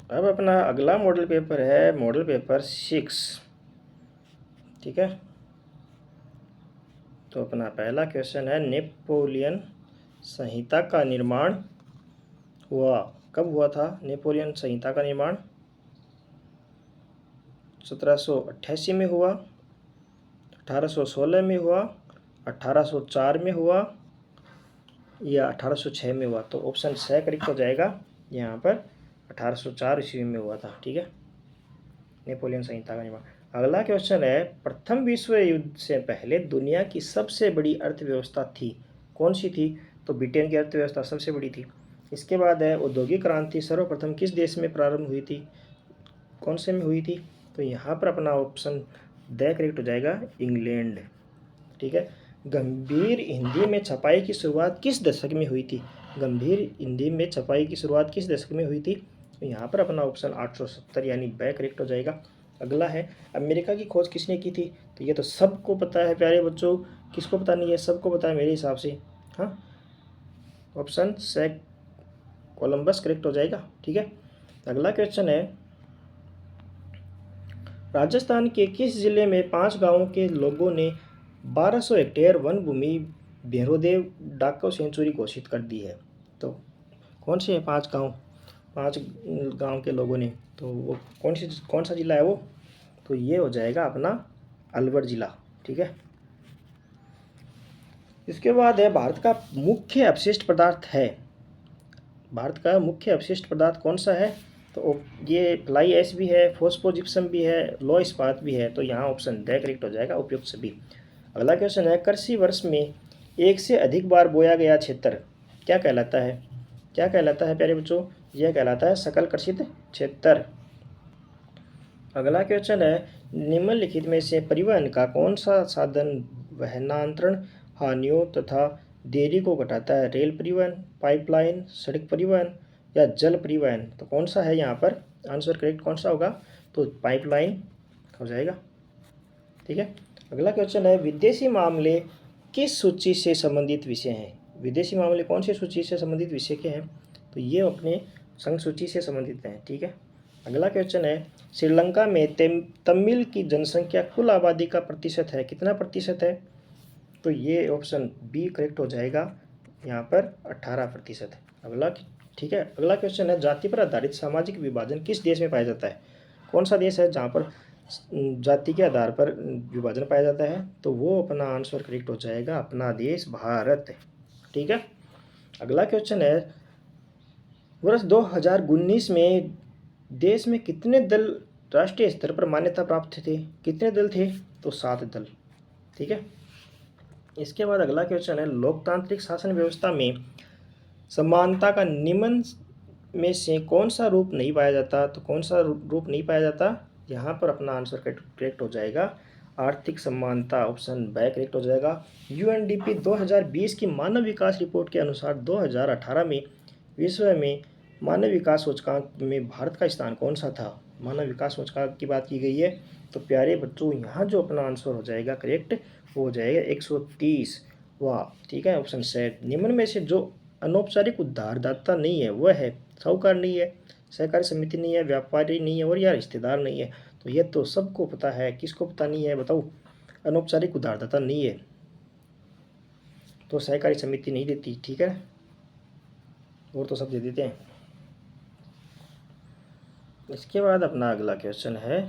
अब अपना अगला मॉडल पेपर है मॉडल पेपर 6। ठीक है, तो अपना पहला क्वेश्चन है, नेपोलियन संहिता का निर्माण हुआ कब हुआ था? नेपोलियन संहिता का निर्माण 1788 में हुआ, 1816 में हुआ, 1804 में हुआ या 1806 में हुआ? तो ऑप्शन सी करेक्ट हो जाएगा। यहाँ पर 1804 ईस्वी में हुआ था। ठीक है, नेपोलियन संहिता का निर्माण। अगला क्वेश्चन है, प्रथम विश्व युद्ध से पहले दुनिया की सबसे बड़ी अर्थव्यवस्था थी? कौन सी थी? तो ब्रिटेन की अर्थव्यवस्था सबसे बड़ी थी। इसके बाद है, औद्योगिक क्रांति सर्वप्रथम किस देश में प्रारंभ हुई थी? कौन से में हुई थी? तो यहाँ पर अपना ऑप्शन द करेक्ट हो जाएगा, इंग्लैंड। ठीक है, गंभीर हिंदी में छपाई की शुरुआत किस दशक में हुई थी? गंभीर हिंदी में छपाई की शुरुआत किस दशक में हुई थी? तो यहाँ पर अपना ऑप्शन 870 यानी ब करेक्ट हो जाएगा। अगला है, अमेरिका की खोज किसने की थी? तो ये तो सबको पता है प्यारे बच्चों, किसको पता नहीं है? सबको पता है मेरे हिसाब से। हाँ, ऑप्शन से कोलंबस करेक्ट हो जाएगा। ठीक है, अगला क्वेश्चन है, राजस्थान के किस जिले में 5 गांवों के लोगों ने 1200 हेक्टेयर वन भूमि भैरोदेव डाको सेंचुरी घोषित कर दी है? तो कौन से 5 गांव? 5 गांव के लोगों ने, तो वो कौन सा जिला है वो? तो ये हो जाएगा अपना अलवर जिला। ठीक है, इसके बाद है, भारत का मुख्य अपशिष्ट पदार्थ है? भारत का मुख्य अपशिष्ट पदार्थ कौन सा है? तो ये फ्लाई ऐश भी है, फॉस्फोजिप्सम भी है, लो इस्पात भी है। तो यहाँ ऑप्शन द करेक्ट हो जाएगा, उपयुक्त सभी। अगला क्वेश्चन है, कृषि वर्ष में एक से अधिक बार बोया गया क्षेत्र क्या कहलाता है? क्या कहलाता है प्यारे बच्चों? यह कहलाता है सकल कृषित क्षेत्र। अगला क्वेश्चन है, निम्नलिखित में से परिवहन का कौन सा साधन वहनांतरण हानियों तथा देरी को घटाता है? रेल परिवहन, पाइपलाइन, सड़क परिवहन या जल परिवहन? तो कौन सा है यहाँ पर आंसर करेक्ट कौन सा होगा? तो पाइपलाइन हो जाएगा। ठीक है, अगला क्वेश्चन है विदेशी मामले किस सूची से संबंधित विषय हैं? विदेशी मामले कौन सी सूची से संबंधित विषय के हैं? तो ये अपने संघ सूची से संबंधित हैं। ठीक है, अगला क्वेश्चन है श्रीलंका में तमिल की जनसंख्या कुल आबादी का प्रतिशत है, कितना प्रतिशत है? तो ये ऑप्शन बी करेक्ट हो जाएगा, यहाँ पर 18% है अगला। ठीक है, अगला क्वेश्चन है जाति पर आधारित सामाजिक विभाजन किस देश में पाया जाता है? कौन सा देश है जहाँ पर जाति के आधार पर विभाजन पाया जाता है? तो वो अपना आंसर करेक्ट हो जाएगा अपना देश भारत है। ठीक है, अगला क्वेश्चन है वर्ष 2019 में देश में कितने दल राष्ट्रीय स्तर पर मान्यता प्राप्त थे? कितने दल थे? तो 7 दल। ठीक है, इसके बाद अगला क्वेश्चन है लोकतांत्रिक शासन व्यवस्था में समानता का निम्न में से कौन सा रूप नहीं पाया जाता? तो कौन सा रूप नहीं पाया जाता? यहाँ पर अपना आंसर करेक्ट हो जाएगा आर्थिक समानता, ऑप्शन बी करेक्ट हो जाएगा। यूएनडीपी 2020 की मानव विकास रिपोर्ट के अनुसार 2018 में विश्व में मानव विकास सूचकांक में भारत का स्थान कौन सा था? मानव विकास सूचकांक की बात की गई है। तो प्यारे बच्चों यहाँ जो अपना आंसर हो जाएगा करेक्ट हो जाएगा 130। वाह, ठीक है, ऑप्शन सेट। निम्न में से जो अनौपचारिक उधारदाता नहीं है वह है साहूकार नहीं है, सहकारी समिति नहीं है, व्यापारी नहीं है और या रिश्तेदार नहीं है। तो ये तो सबको पता है, किसको पता नहीं है बताओ? अनौपचारिक उधारदाता नहीं है तो सहकारी समिति नहीं देती। ठीक है, और तो सब दे देते हैं। इसके बाद अपना अगला क्वेश्चन है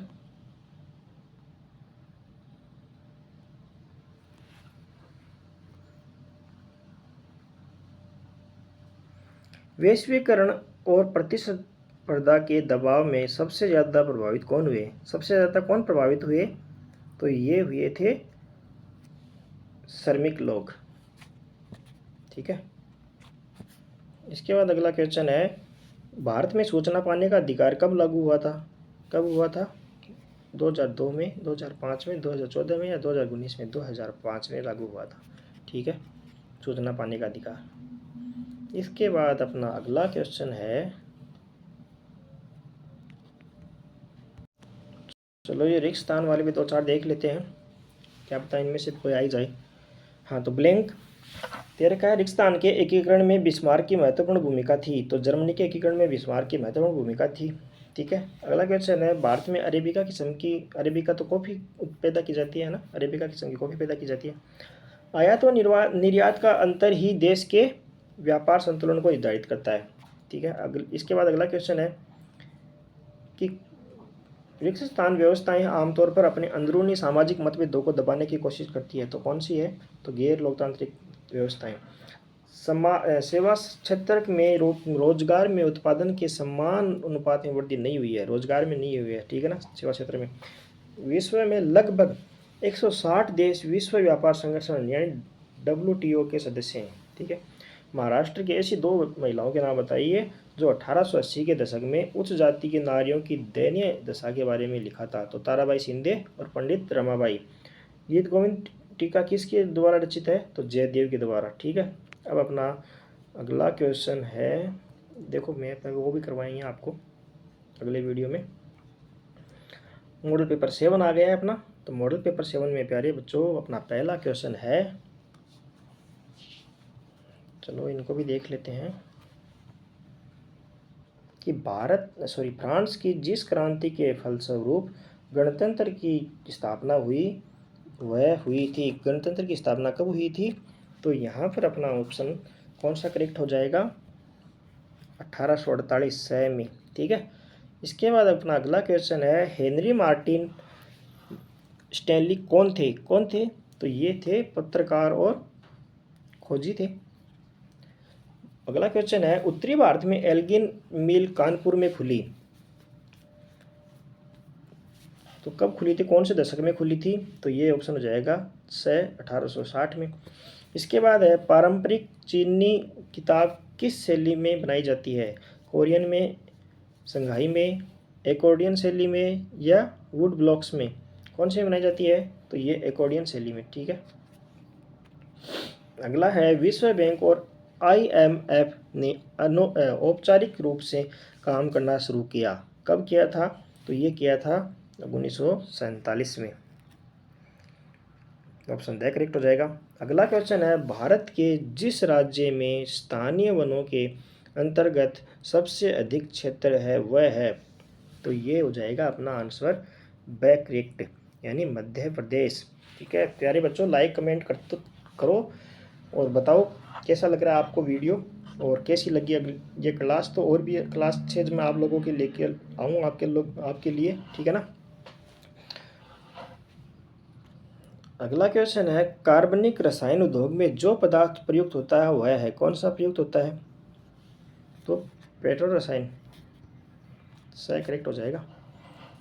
वैश्वीकरण और प्रतिस्पर्धा के दबाव में सबसे ज़्यादा प्रभावित कौन हुए? सबसे ज़्यादा कौन प्रभावित हुए? तो ये हुए थे श्रमिक लोग। ठीक है, इसके बाद अगला क्वेश्चन है भारत में सूचना पाने का अधिकार कब लागू हुआ था? कब हुआ था? 2002 में, 2005 में, 2014 में या 2019 में? 2005 में लागू हुआ था। ठीक है, सूचना पाने का अधिकार। इसके बाद अपना अगला क्वेश्चन है, चलो ये रिक्त स्थान वाले भी 2-4 देख लेते हैं, क्या पता इनमें से कोई आ ही जाए। हाँ, तो ब्लैंक दे रखा है रिक्त स्थान के एकीकरण में बिस्मार्क की महत्वपूर्ण भूमिका थी। तो जर्मनी के एकीकरण में बिस्मार्क की महत्वपूर्ण भूमिका थी। ठीक है, अगला क्वेश्चन है भारत में अरेबिका किस्म की, अरेबिका तो कॉफ़ी पैदा की जाती है ना, अरेबिका किस्म की कॉफ़ी पैदा की जाती है। आयात व निर्यात का अंतर ही देश के व्यापार संतुलन को निर्धारित करता है। ठीक है, इसके बाद अगला क्वेश्चन है कि रिक्त स्थान व्यवस्थाएं आमतौर पर अपने अंदरूनी सामाजिक मतभेदों को दबाने की कोशिश करती है। तो कौन सी है? तो गैर लोकतांत्रिक व्यवस्थाएं। सेवा क्षेत्र में रोजगार में उत्पादन के समान अनुपात में वृद्धि नहीं हुई है, रोजगार में नहीं हुई है। ठीक है ना, सेवा क्षेत्र में। विश्व में लगभग 160 देश विश्व व्यापार संगठन यानी WTO के सदस्य हैं। ठीक है, महाराष्ट्र की ऐसी 2 महिलाओं के नाम बताइए जो 1880 के दशक में उच्च जाति की नारियों की दयनीय दशा के बारे में लिखा था। तो ताराबाई शिंदे और पंडित रमाबाई। गीत गोविंद टीका किसके द्वारा रचित है? तो जयदेव के द्वारा। ठीक है, अब अपना अगला क्वेश्चन है, देखो मैं वो भी करवाएंगे आपको अगले वीडियो में। मॉडल पेपर 7 आ गया है अपना। तो मॉडल पेपर 7 में प्यारे बच्चों अपना पहला क्वेश्चन है, चलो इनको भी देख लेते हैं कि फ्रांस की जिस क्रांति के फलस्वरूप गणतंत्र की स्थापना हुई वह हुई थी। गणतंत्र की स्थापना कब हुई थी? तो यहाँ पर अपना ऑप्शन कौन सा करेक्ट हो जाएगा? 1848 में। ठीक है, इसके बाद अपना अगला क्वेश्चन है हेनरी मार्टिन स्टैनली कौन थे? कौन थे? तो ये थे पत्रकार और खोजी थे। अगला क्वेश्चन है उत्तरी भारत में एल्गिन मिल कानपुर में खुली, तो कब खुली थी? कौन से दशक में खुली थी? तो ये ऑप्शन हो जाएगा 1860 में। इसके बाद है पारंपरिक चीनी किताब किस शैली में बनाई जाती है? कोरियन में, संघाई में, एकॉर्डियन शैली में या वुड ब्लॉक्स में? कौन सी बनाई जाती है? तो ये एकॉर्डियन शैली में, ठीक है। अगला है विश्व बैंक और IMF ने औपचारिक रूप से काम करना शुरू किया। कब किया था? तो ये किया था 1947 में। ऑप्शन द करेक्ट हो जाएगा। अगला क्वेश्चन है भारत के जिस राज्य में स्थानीय वनों के अंतर्गत सबसे अधिक क्षेत्र है वह है? तो ये हो जाएगा अपना आंसर ब करेक्ट, यानी मध्य प्रदेश। ठीक है प्यारे बच्चों, लाइक कमेंट करो और बताओ कैसा लग रहा है आपको वीडियो और कैसी लगी ये क्लास। तो और भी क्लास 6 मैं आप लोगों के लेके आऊँ आपके लिए, ठीक है ना। अगला क्वेश्चन है कार्बनिक रसायन उद्योग में जो पदार्थ प्रयुक्त होता है वह है? कौन सा प्रयुक्त होता है? तो पेट्रोल रसायन सही करेक्ट हो जाएगा।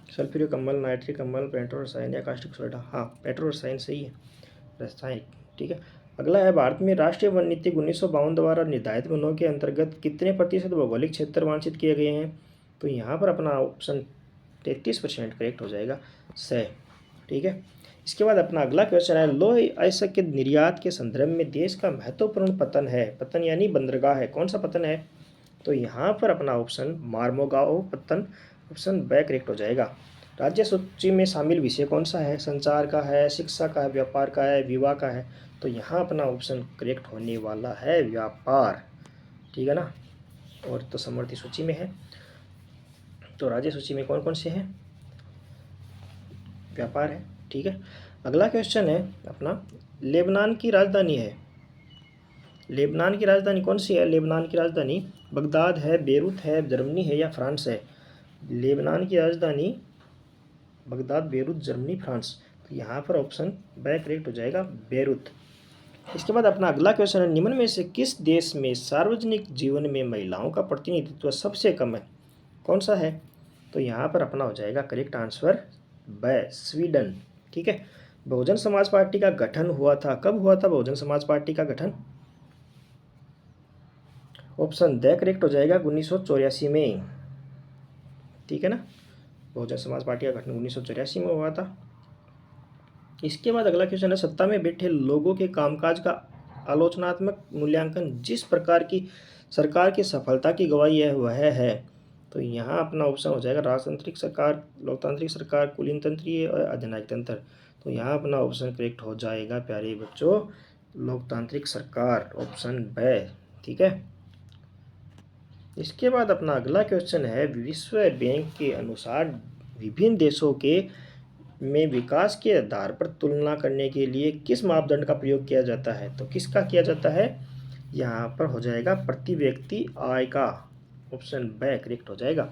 सल्फ्यूरिक अम्ल, नाइट्रिक अम्ल, पेट्रोल रसायन या कास्टिक सोडा। हाँ पेट्रोल रसायन सही है, रसायन, ठीक है। अगला है भारत में राष्ट्रीय वन नीति 1952 द्वारा निर्धारित वनों के अंतर्गत कितने प्रतिशत भौगोलिक क्षेत्र वांछित किए गए हैं? तो यहाँ पर अपना ऑप्शन 33% करेक्ट हो जाएगा, सही, ठीक है। इसके बाद अपना अगला क्वेश्चन है लौह अयस्क के निर्यात के संदर्भ में देश का महत्वपूर्ण पतन है, पतन यानी बंदरगाह है, कौन सा पतन है? तो यहाँ पर अपना ऑप्शन मार्मोगांव पतन, ऑप्शन ब करेक्ट हो जाएगा। राज्य सूची में शामिल विषय कौन सा है? संचार का है, शिक्षा का है, व्यापार का है, विवाह का है? तो यहाँ अपना ऑप्शन करेक्ट होने वाला है व्यापार, ठीक है ना। और तो समवर्ती सूची में है, तो राज्य सूची में कौन कौन से हैं? व्यापार है, ठीक है। अगला क्वेश्चन है अपना लेबनान की राजधानी है, लेबनान की राजधानी कौन सी है? लेबनान की राजधानी बगदाद है, बेरूत है, जर्मनी है या फ्रांस है? लेबनान की राजधानी बगदाद, बेरूत, जर्मनी, फ्रांस। तो यहाँ पर ऑप्शन ब करेक्ट हो जाएगा, बेरूत। इसके बाद अपना अगला क्वेश्चन है निम्न में से किस देश में सार्वजनिक जीवन में महिलाओं का प्रतिनिधित्व सबसे कम है? कौन सा है? तो यहाँ पर अपना हो जाएगा करेक्ट आंसर ब स्वीडन, ठीक है। बहुजन समाज पार्टी का गठन हुआ था, कब हुआ था बहुजन समाज पार्टी का गठन? ऑप्शन द करेक्ट हो जाएगा 1984 में, ठीक है ना। बहुजन समाज पार्टी का गठन 1984 में हुआ था। इसके बाद अगला क्वेश्चन है सत्ता में बैठे लोगों के कामकाज का आलोचनात्मक मूल्यांकन जिस प्रकार की सरकार की सफलता की गवाही है वह है? तो यहाँ अपना ऑप्शन हो जाएगा राजतांत्रिक सरकार, लोकतांत्रिक सरकार, कुलीनतंत्रीय और अधिनायक तंत्र। तो यहाँ अपना ऑप्शन करेक्ट हो जाएगा प्यारे बच्चों लोकतांत्रिक सरकार, ऑप्शन ब, ठीक है। इसके बाद अपना अगला क्वेश्चन है विश्व बैंक के अनुसार विभिन्न देशों के में विकास के आधार पर तुलना करने के लिए किस मापदंड का प्रयोग किया जाता है? तो किसका किया जाता है? यहाँ पर हो जाएगा प्रति व्यक्ति आय का, ऑप्शन ब करेक्ट हो जाएगा।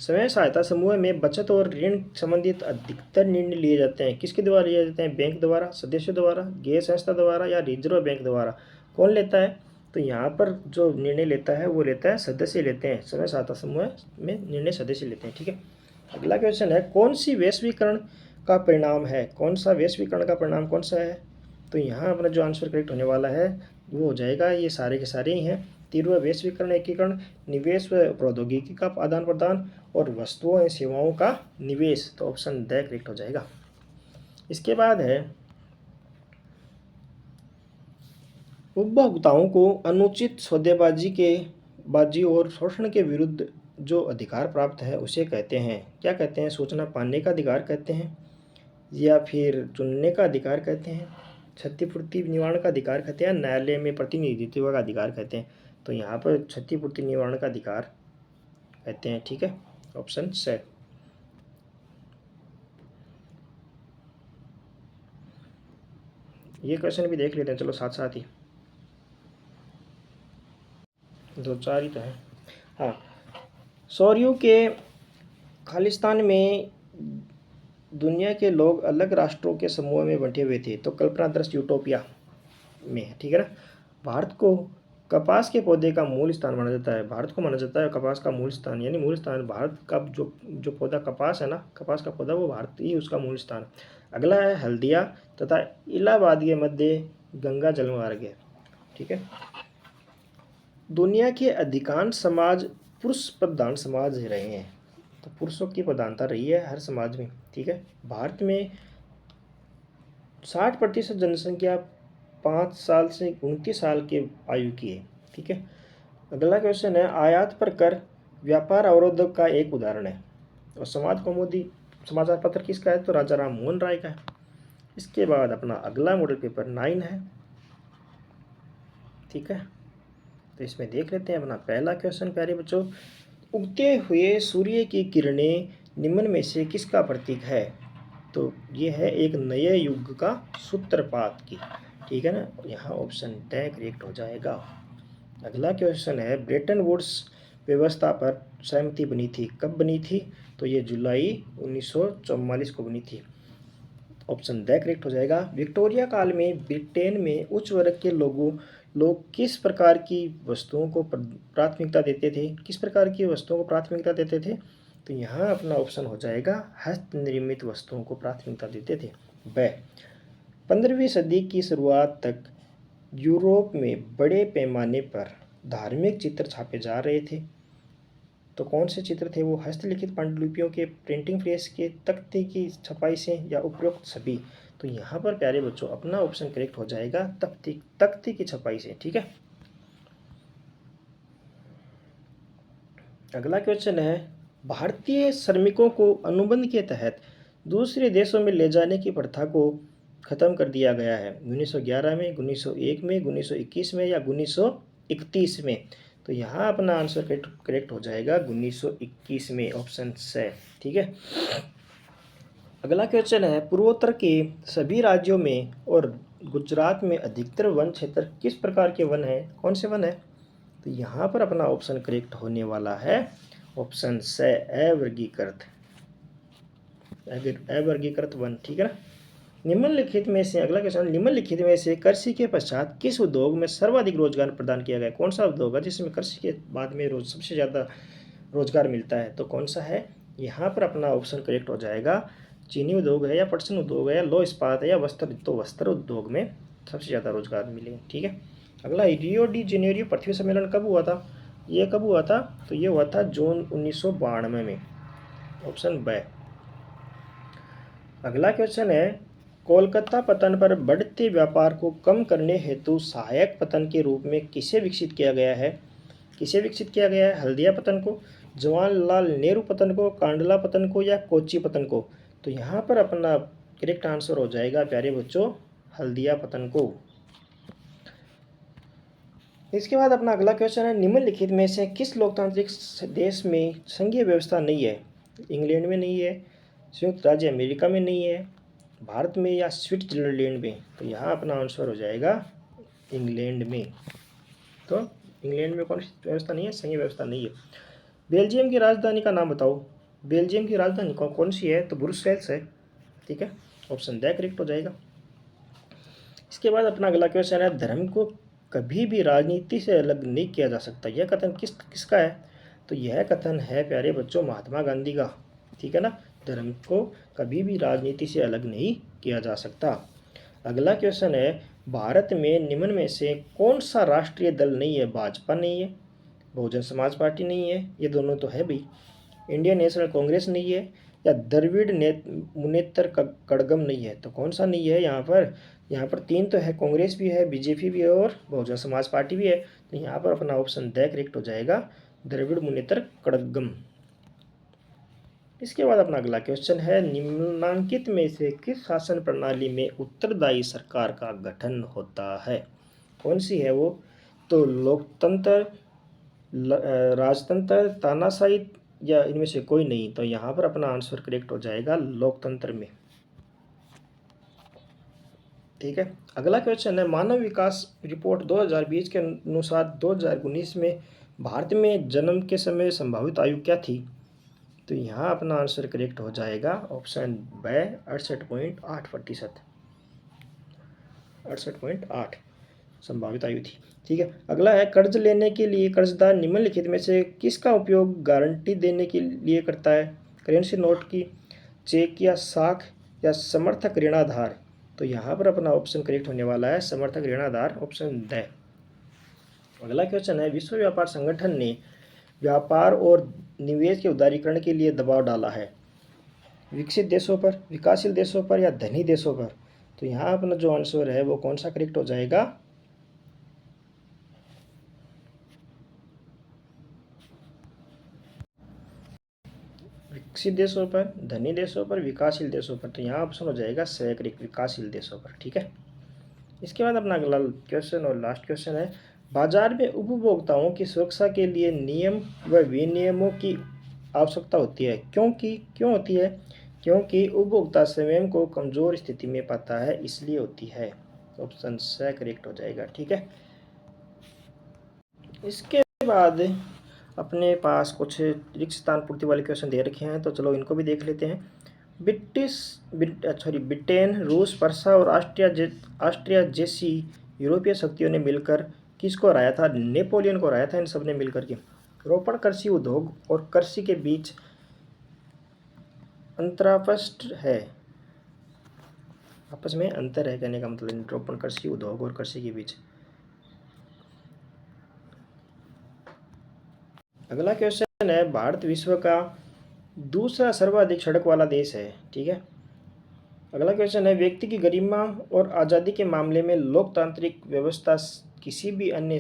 स्वयं सहायता समूह में बचत और ऋण संबंधित अधिकतर निर्णय लिए जाते हैं किसके द्वारा लिए जाते हैं? बैंक द्वारा, सदस्यों द्वारा, गैर संस्था द्वारा या रिजर्व बैंक द्वारा? कौन लेता है? तो यहाँ पर जो निर्णय लेता है वो लेता है सदस्य लेते हैं, स्वयं सहायता समूह में निर्णय सदस्य लेते हैं, ठीक है। अगला क्वेश्चन है कौन सी वैश्वीकरण का परिणाम है? कौन सा वैश्वीकरण का परिणाम कौन सा है? तो यहाँ अपना जो आंसर करेक्ट होने वाला है वो हो जाएगा, ये सारे के सारे ही हैं, तीव्र वैश्वीकरण, एकीकरण, निवेश व प्रौद्योगिकी का आदान प्रदान और वस्तुओं एवं सेवाओं का निवेश। तो ऑप्शन द करेक्ट हो जाएगा। इसके बाद है उपभोक्ताओं को अनुचित सौदेबाजी और शोषण के विरुद्ध जो अधिकार प्राप्त है उसे कहते हैं, क्या कहते हैं? सूचना पाने का अधिकार कहते हैं या फिर चुनने का अधिकार कहते हैं, क्षतिपूर्ति निवारण का अधिकार कहते हैं, न्यायालय में प्रतिनिधित्व का अधिकार कहते हैं? तो यहाँ पर क्षतिपूर्ति निवारण का अधिकार कहते हैं, ठीक है, ऑप्शन सी। ये क्वेश्चन भी देख लेते हैं, चलो साथ साथ ही, दो चार ही तो है। हाँ, सौरियों के खालिस्तान में दुनिया के लोग अलग राष्ट्रों के समूह में बंटे हुए थे, तो कल्पना दृश्य यूटोपिया में है, ठीक है ना। भारत को कपास के पौधे का मूल स्थान माना जाता है, भारत को माना जाता है कपास का मूल स्थान, यानी मूल स्थान भारत का जो पौधा कपास है ना, कपास का पौधा वो भारत ही उसका मूल स्थान। अगला है हल्दिया तथा इलाहाबाद के मध्य गंगा जलमार्ग है, ठीक है। दुनिया के अधिकांश समाज पुरुष प्रधान समाज रहे हैं, तो पुरुषों की प्रधानता रही है हर समाज में, ठीक है। भारत में 60% जनसंख्या 5 साल से 29 साल के आयु की है। ठीक है। अगला क्वेश्चन है, आयात पर कर व्यापार अवरोध का एक उदाहरण है। और समाज कौमुदी समाचार पत्र किसका है? तो राजा राम मोहन राय का है। इसके बाद अपना अगला मॉडल पेपर 9 है। ठीक है, तो इसमें देख लेते हैं अपना पहला क्वेश्चन प्यारे बच्चों। उगते हुए सूर्य की किरणें निम्न में से किसका प्रतीक है? तो ये है एक नए युग का सूत्रपात की। ठीक है ना, यहाँ ऑप्शन ड करेक्ट हो जाएगा। अगला क्वेश्चन है, ब्रेटन वुड्स व्यवस्था पर सहमति बनी थी, कब बनी थी? तो ये जुलाई 1944 को बनी थी। ऑप्शन द करेक्ट हो जाएगा। विक्टोरिया काल में ब्रिटेन में उच्च वर्ग के लोग किस प्रकार की वस्तुओं को प्राथमिकता देते थे? किस प्रकार की वस्तुओं को प्राथमिकता देते थे? तो यहाँ अपना ऑप्शन हो जाएगा हस्त निर्मित वस्तुओं को प्राथमिकता देते थे। ब 15वीं सदी की शुरुआत तक यूरोप में बड़े पैमाने पर धार्मिक चित्र छापे जा रहे थे। तो कौन से चित्र थे वो? हस्तलिखित पांडुलिपियों के, प्रिंटिंग प्रेस के, तख्ती की छपाई से, या उपरोक्त सभी? तो यहाँ पर प्यारे बच्चों अपना ऑप्शन करेक्ट हो जाएगा तख्ती की छपाई से। ठीक है। अगला क्वेश्चन है, भारतीय श्रमिकों को अनुबंध के तहत दूसरे देशों में ले जाने की प्रथा को खत्म कर दिया गया है। 1911 में, 1901 में, 1921 में, या 1931 में? तो यहाँ अपना आंसर करेक्ट हो जाएगा 1921 में, ऑप्शन से। ठीक है। अगला क्वेश्चन है, पूर्वोत्तर के सभी राज्यों में और गुजरात में अधिकतर वन क्षेत्र किस प्रकार के वन है? कौन से वन है? तो यहाँ पर अपना ऑप्शन करेक्ट होने वाला है ऑप्शन से, अवर्गीकृत वन। ठीक है ना। निम्नलिखित में से, अगला क्वेश्चन, निम्नलिखित में से कृषि के पश्चात किस उद्योग में सर्वाधिक रोजगार प्रदान किया गया? कौन सा उद्योग है जिसमें कृषि के बाद में सबसे ज़्यादा रोजगार मिलता है? तो कौन सा है? यहाँ पर अपना ऑप्शन करेक्ट हो जाएगा चीनी उद्योग है, या पटसन उद्योग है, या लो इस्पात है, या वस्त्र उद्योग में सबसे ज़्यादा रोजगार मिले। ठीक है। अगला, रियो डी जेनेरियो पृथ्वी सम्मेलन कब हुआ था? ये कब हुआ था? तो ये हुआ था जून 1992 में, ऑप्शन ब। अगला क्वेश्चन है, कोलकाता पतन पर बढ़ते व्यापार को कम करने हेतु सहायक पतन के रूप में किसे विकसित किया गया है? किसे विकसित किया गया है? हल्दिया पतन को, जवाहरलाल नेहरू पतन को, कांडला पतन को, या कोच्चि पतन को? तो यहाँ पर अपना करेक्ट आंसर हो जाएगा प्यारे बच्चों हल्दिया पतन को। इसके बाद अपना अगला क्वेश्चन है, निम्नलिखित में से किस लोकतांत्रिक देश में संघीय व्यवस्था नहीं है? इंग्लैंड में नहीं है, संयुक्त राज्य अमेरिका में नहीं है, भारत में, या स्विट्जरलैंड में? तो यहाँ अपना आंसर हो जाएगा इंग्लैंड में। तो इंग्लैंड में कौन सी व्यवस्था नहीं है? संघीय व्यवस्था नहीं है। बेल्जियम की राजधानी का नाम बताओ। बेल्जियम की राजधानी कौन सी है? तो ब्रुसेल्स है। ठीक है, ऑप्शन द करेक्ट हो जाएगा। इसके बाद अपना अगला क्वेश्चन है, धर्म को कभी भी राजनीति से अलग नहीं किया जा सकता। यह कथन किसका है? तो यह कथन है प्यारे बच्चों महात्मा गांधी का। ठीक है ना, धर्म को कभी भी राजनीति से अलग नहीं किया जा सकता। अगला क्वेश्चन है, भारत में निम्न में से कौन सा राष्ट्रीय दल नहीं है? भाजपा नहीं है, बहुजन समाज पार्टी नहीं है, ये दोनों तो है भाई, इंडियन नेशनल कांग्रेस नहीं है, या द्रविड़ मुनेत्र कड़गम नहीं है? तो कौन सा नहीं है यहाँ पर? यहाँ पर 3 तो है, कांग्रेस भी है, बीजेपी भी है, और बहुजन समाज पार्टी भी है। तो यहाँ पर अपना ऑप्शन द करेक्ट हो जाएगा द्रविड़ मुनेत्र कड़गम। इसके बाद अपना अगला क्वेश्चन है, निम्नांकित में से किस शासन प्रणाली में उत्तरदायी सरकार का गठन होता है? कौन सी है वो? तो लोकतंत्र, राजतंत्र, तानाशाही, या इनमें से कोई नहीं? तो यहाँ पर अपना आंसर करेक्ट हो जाएगा लोकतंत्र में। ठीक है। अगला क्वेश्चन है, मानव विकास रिपोर्ट 2020 के अनुसार 2019 में भारत में जन्म के समय संभावित आयु क्या थी? तो यहाँ अपना आंसर करेक्ट हो जाएगा ऑप्शन ब 68.8%, 68.8 संभावित आयु थी। ठीक है। अगला है, कर्ज लेने के लिए कर्जदार निम्नलिखित में से किसका उपयोग गारंटी देने के लिए करता है? करेंसी नोट की, चेक, या साख, या समर्थक ऋणाधार? तो यहाँ पर अपना ऑप्शन करेक्ट होने वाला है समर्थक ऋणाधार, ऑप्शन द। अगला क्वेश्चन है, विश्व व्यापार संगठन ने व्यापार और निवेश के उदारीकरण के लिए दबाव डाला है विकसित देशों पर, विकासशील देशों पर, या धनी देशों पर? तो यहाँ अपना जो आंसर है वो कौन सा करेक्ट हो जाएगा? विकसित देशों पर, धनी देशों पर, विकासशील देशों पर। तो यहाँ ऑप्शन हो जाएगा स करेक्ट, विकासशील देशों पर। ठीक है, इसके बाद अपना अगला क्वेश्चन और लास्ट क्वेश्चन है, बाजार में उपभोक्ताओं की सुरक्षा के लिए नियम व विनियमों की आवश्यकता होती है। क्यों होती है? क्योंकि उपभोक्ता स्वयं को कमजोर स्थिति में पाता है, इसलिए होती है। ऑप्शन स करेक्ट हो जाएगा। ठीक है, इसके बाद अपने पास कुछ रिक्त स्थान पूर्ति वाले क्वेश्चन दे रखे हैं, तो चलो इनको भी देख लेते हैं। ब्रिटेन, रूस, पर्सा और ऑस्ट्रिया जैसी यूरोपीय शक्तियों ने मिलकर किसको हराया था? नेपोलियन को हराया था इन सब ने मिलकर के। रोपण कृषि उद्योग और कृषि के बीच अंतरास्पष्ट है, आपस में अंतर है कहने का मतलब, रोपण कृषि उद्योग और कृषि के बीच। अगला क्वेश्चन है, भारत विश्व का दूसरा सर्वाधिक सड़क वाला देश है। ठीक है, अगला क्वेश्चन है, व्यक्ति की गरिमा और आज़ादी के मामले में लोकतांत्रिक व्यवस्था किसी भी अन्य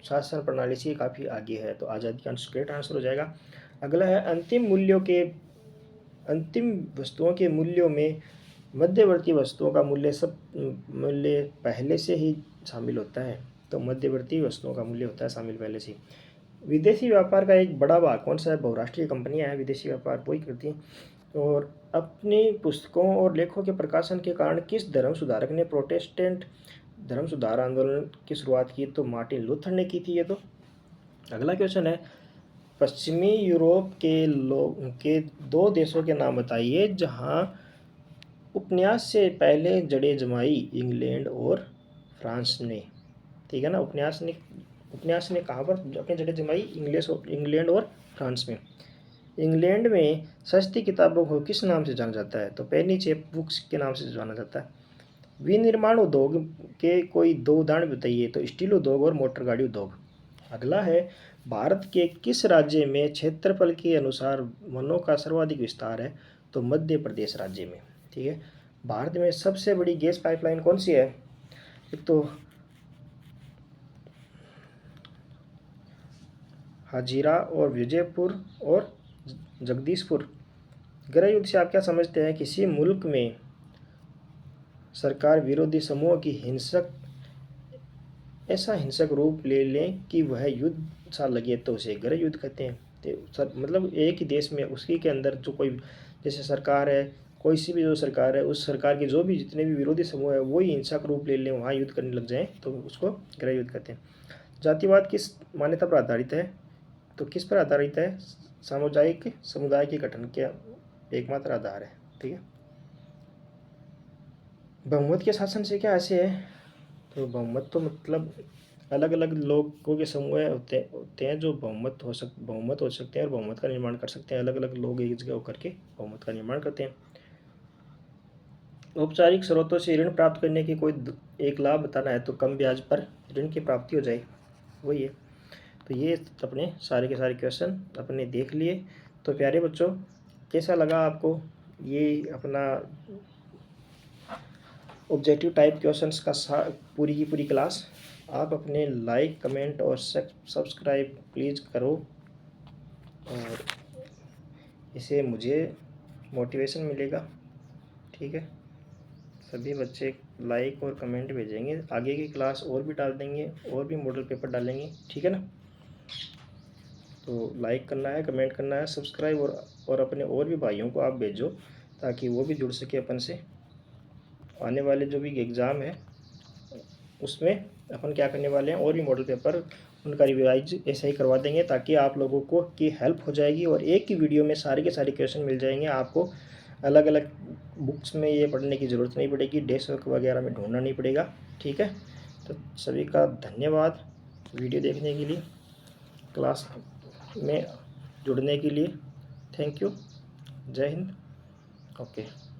शासन प्रणाली से काफ़ी आगे है। तो आज़ादी का करेक्ट आंसर हो जाएगा। अगला है, अंतिम वस्तुओं के मूल्यों में मध्यवर्ती वस्तुओं का मूल्य पहले से ही शामिल होता है। तो मध्यवर्ती वस्तुओं का मूल्य होता है शामिल पहले से। विदेशी व्यापार का एक बड़ा भाग कौन सा है? बहुराष्ट्रीय कंपनियां हैं, विदेशी व्यापार वही करती हैं। और अपनी पुस्तकों और लेखों के प्रकाशन के कारण किस धर्म सुधारक ने प्रोटेस्टेंट धर्म सुधार आंदोलन की शुरुआत की? तो मार्टिन लूथर ने की थी ये तो। अगला क्वेश्चन है, पश्चिमी यूरोप के 2 देशों के नाम बताइए जहां उपन्यास से पहले जड़ें जमाई, इंग्लैंड और फ्रांस ने। ठीक है ना, उपन्यास ने कहाँ पर अपनी जड़ें जमाई? इंग्लैंड और फ्रांस में। इंग्लैंड में सस्ती किताबों को किस नाम से जाना जाता है? तो पेनी चेप बुक्स के नाम से जाना जाता है। विनिर्माण उद्योग के कोई 2 उदाहरण बताइए। तो स्टील उद्योग और मोटर गाड़ी उद्योग। अगला है, भारत के किस राज्य में क्षेत्रफल के अनुसार वनों का सर्वाधिक विस्तार है? तो मध्य प्रदेश राज्य में। ठीक है, भारत में सबसे बड़ी गैस पाइपलाइन कौन सी है? एक तो हाजीरा और विजयपुर और जगदीशपुर। गृह युद्ध से आप क्या समझते हैं? किसी मुल्क में सरकार विरोधी समूह की ऐसा हिंसक रूप ले लें कि वह युद्ध सा लगे तो उसे गृह युद्ध कहते हैं। तो मतलब एक ही देश में उसी के अंदर जो कोई जैसे सरकार है, कोई सी भी जो सरकार है, उस सरकार के जो भी जितने भी विरोधी समूह है वही हिंसक रूप ले लें, वहाँ युद्ध करने लग जाएं तो उसको गृह युद्ध कहते हैं। जातिवाद किस मान्यता पर आधारित है? तो किस पर आधारित है? सामुदायिक समुदाय के गठन के एकमात्र आधार है। ठीक है, बहुमत के शासन से क्या ऐसे है? तो बहुमत तो मतलब अलग अलग लोगों के समूह होते हैं जो बहुमत हो सकते हैं और बहुमत का निर्माण कर सकते हैं। अलग अलग लोग एक जगह होकर के बहुमत का निर्माण करते हैं। औपचारिक स्रोतों से ऋण प्राप्त करने की कोई एक लाभ बताना है तो कम ब्याज पर ऋण की प्राप्ति हो जाए, वही है। तो ये अपने सारे के सारे क्वेश्चन अपने देख लिए। तो प्यारे बच्चों, कैसा लगा आपको ये अपना ऑब्जेक्टिव टाइप क्वेश्चंस का पूरी की पूरी क्लास? आप अपने लाइक, कमेंट और सब्सक्राइब प्लीज़ करो, और इससे मुझे मोटिवेशन मिलेगा। ठीक है, सभी बच्चे लाइक और कमेंट भेजेंगे, आगे की क्लास और भी डाल देंगे, और भी मॉडल पेपर डालेंगे। ठीक है ना, तो लाइक करना है, कमेंट करना है, सब्सक्राइब और अपने और भी भाइयों को आप भेजो ताकि वो भी जुड़ सके अपन से। आने वाले जो भी एग्ज़ाम है उसमें अपन क्या करने वाले हैं, और भी मॉडल पेपर उनका रिवाइज ऐसे ही करवा देंगे ताकि आप लोगों को की हेल्प हो जाएगी और एक ही वीडियो में सारे के सारे क्वेश्चन मिल जाएंगे आपको। अलग अलग बुक्स में ये पढ़ने की ज़रूरत नहीं पड़ेगी, डेस्क वर्क वगैरह में ढूंढना नहीं पड़ेगा। ठीक है, तो सभी का धन्यवाद वीडियो देखने के लिए, क्लास में जुड़ने के लिए। थैंक यू, जय हिंद। ओके।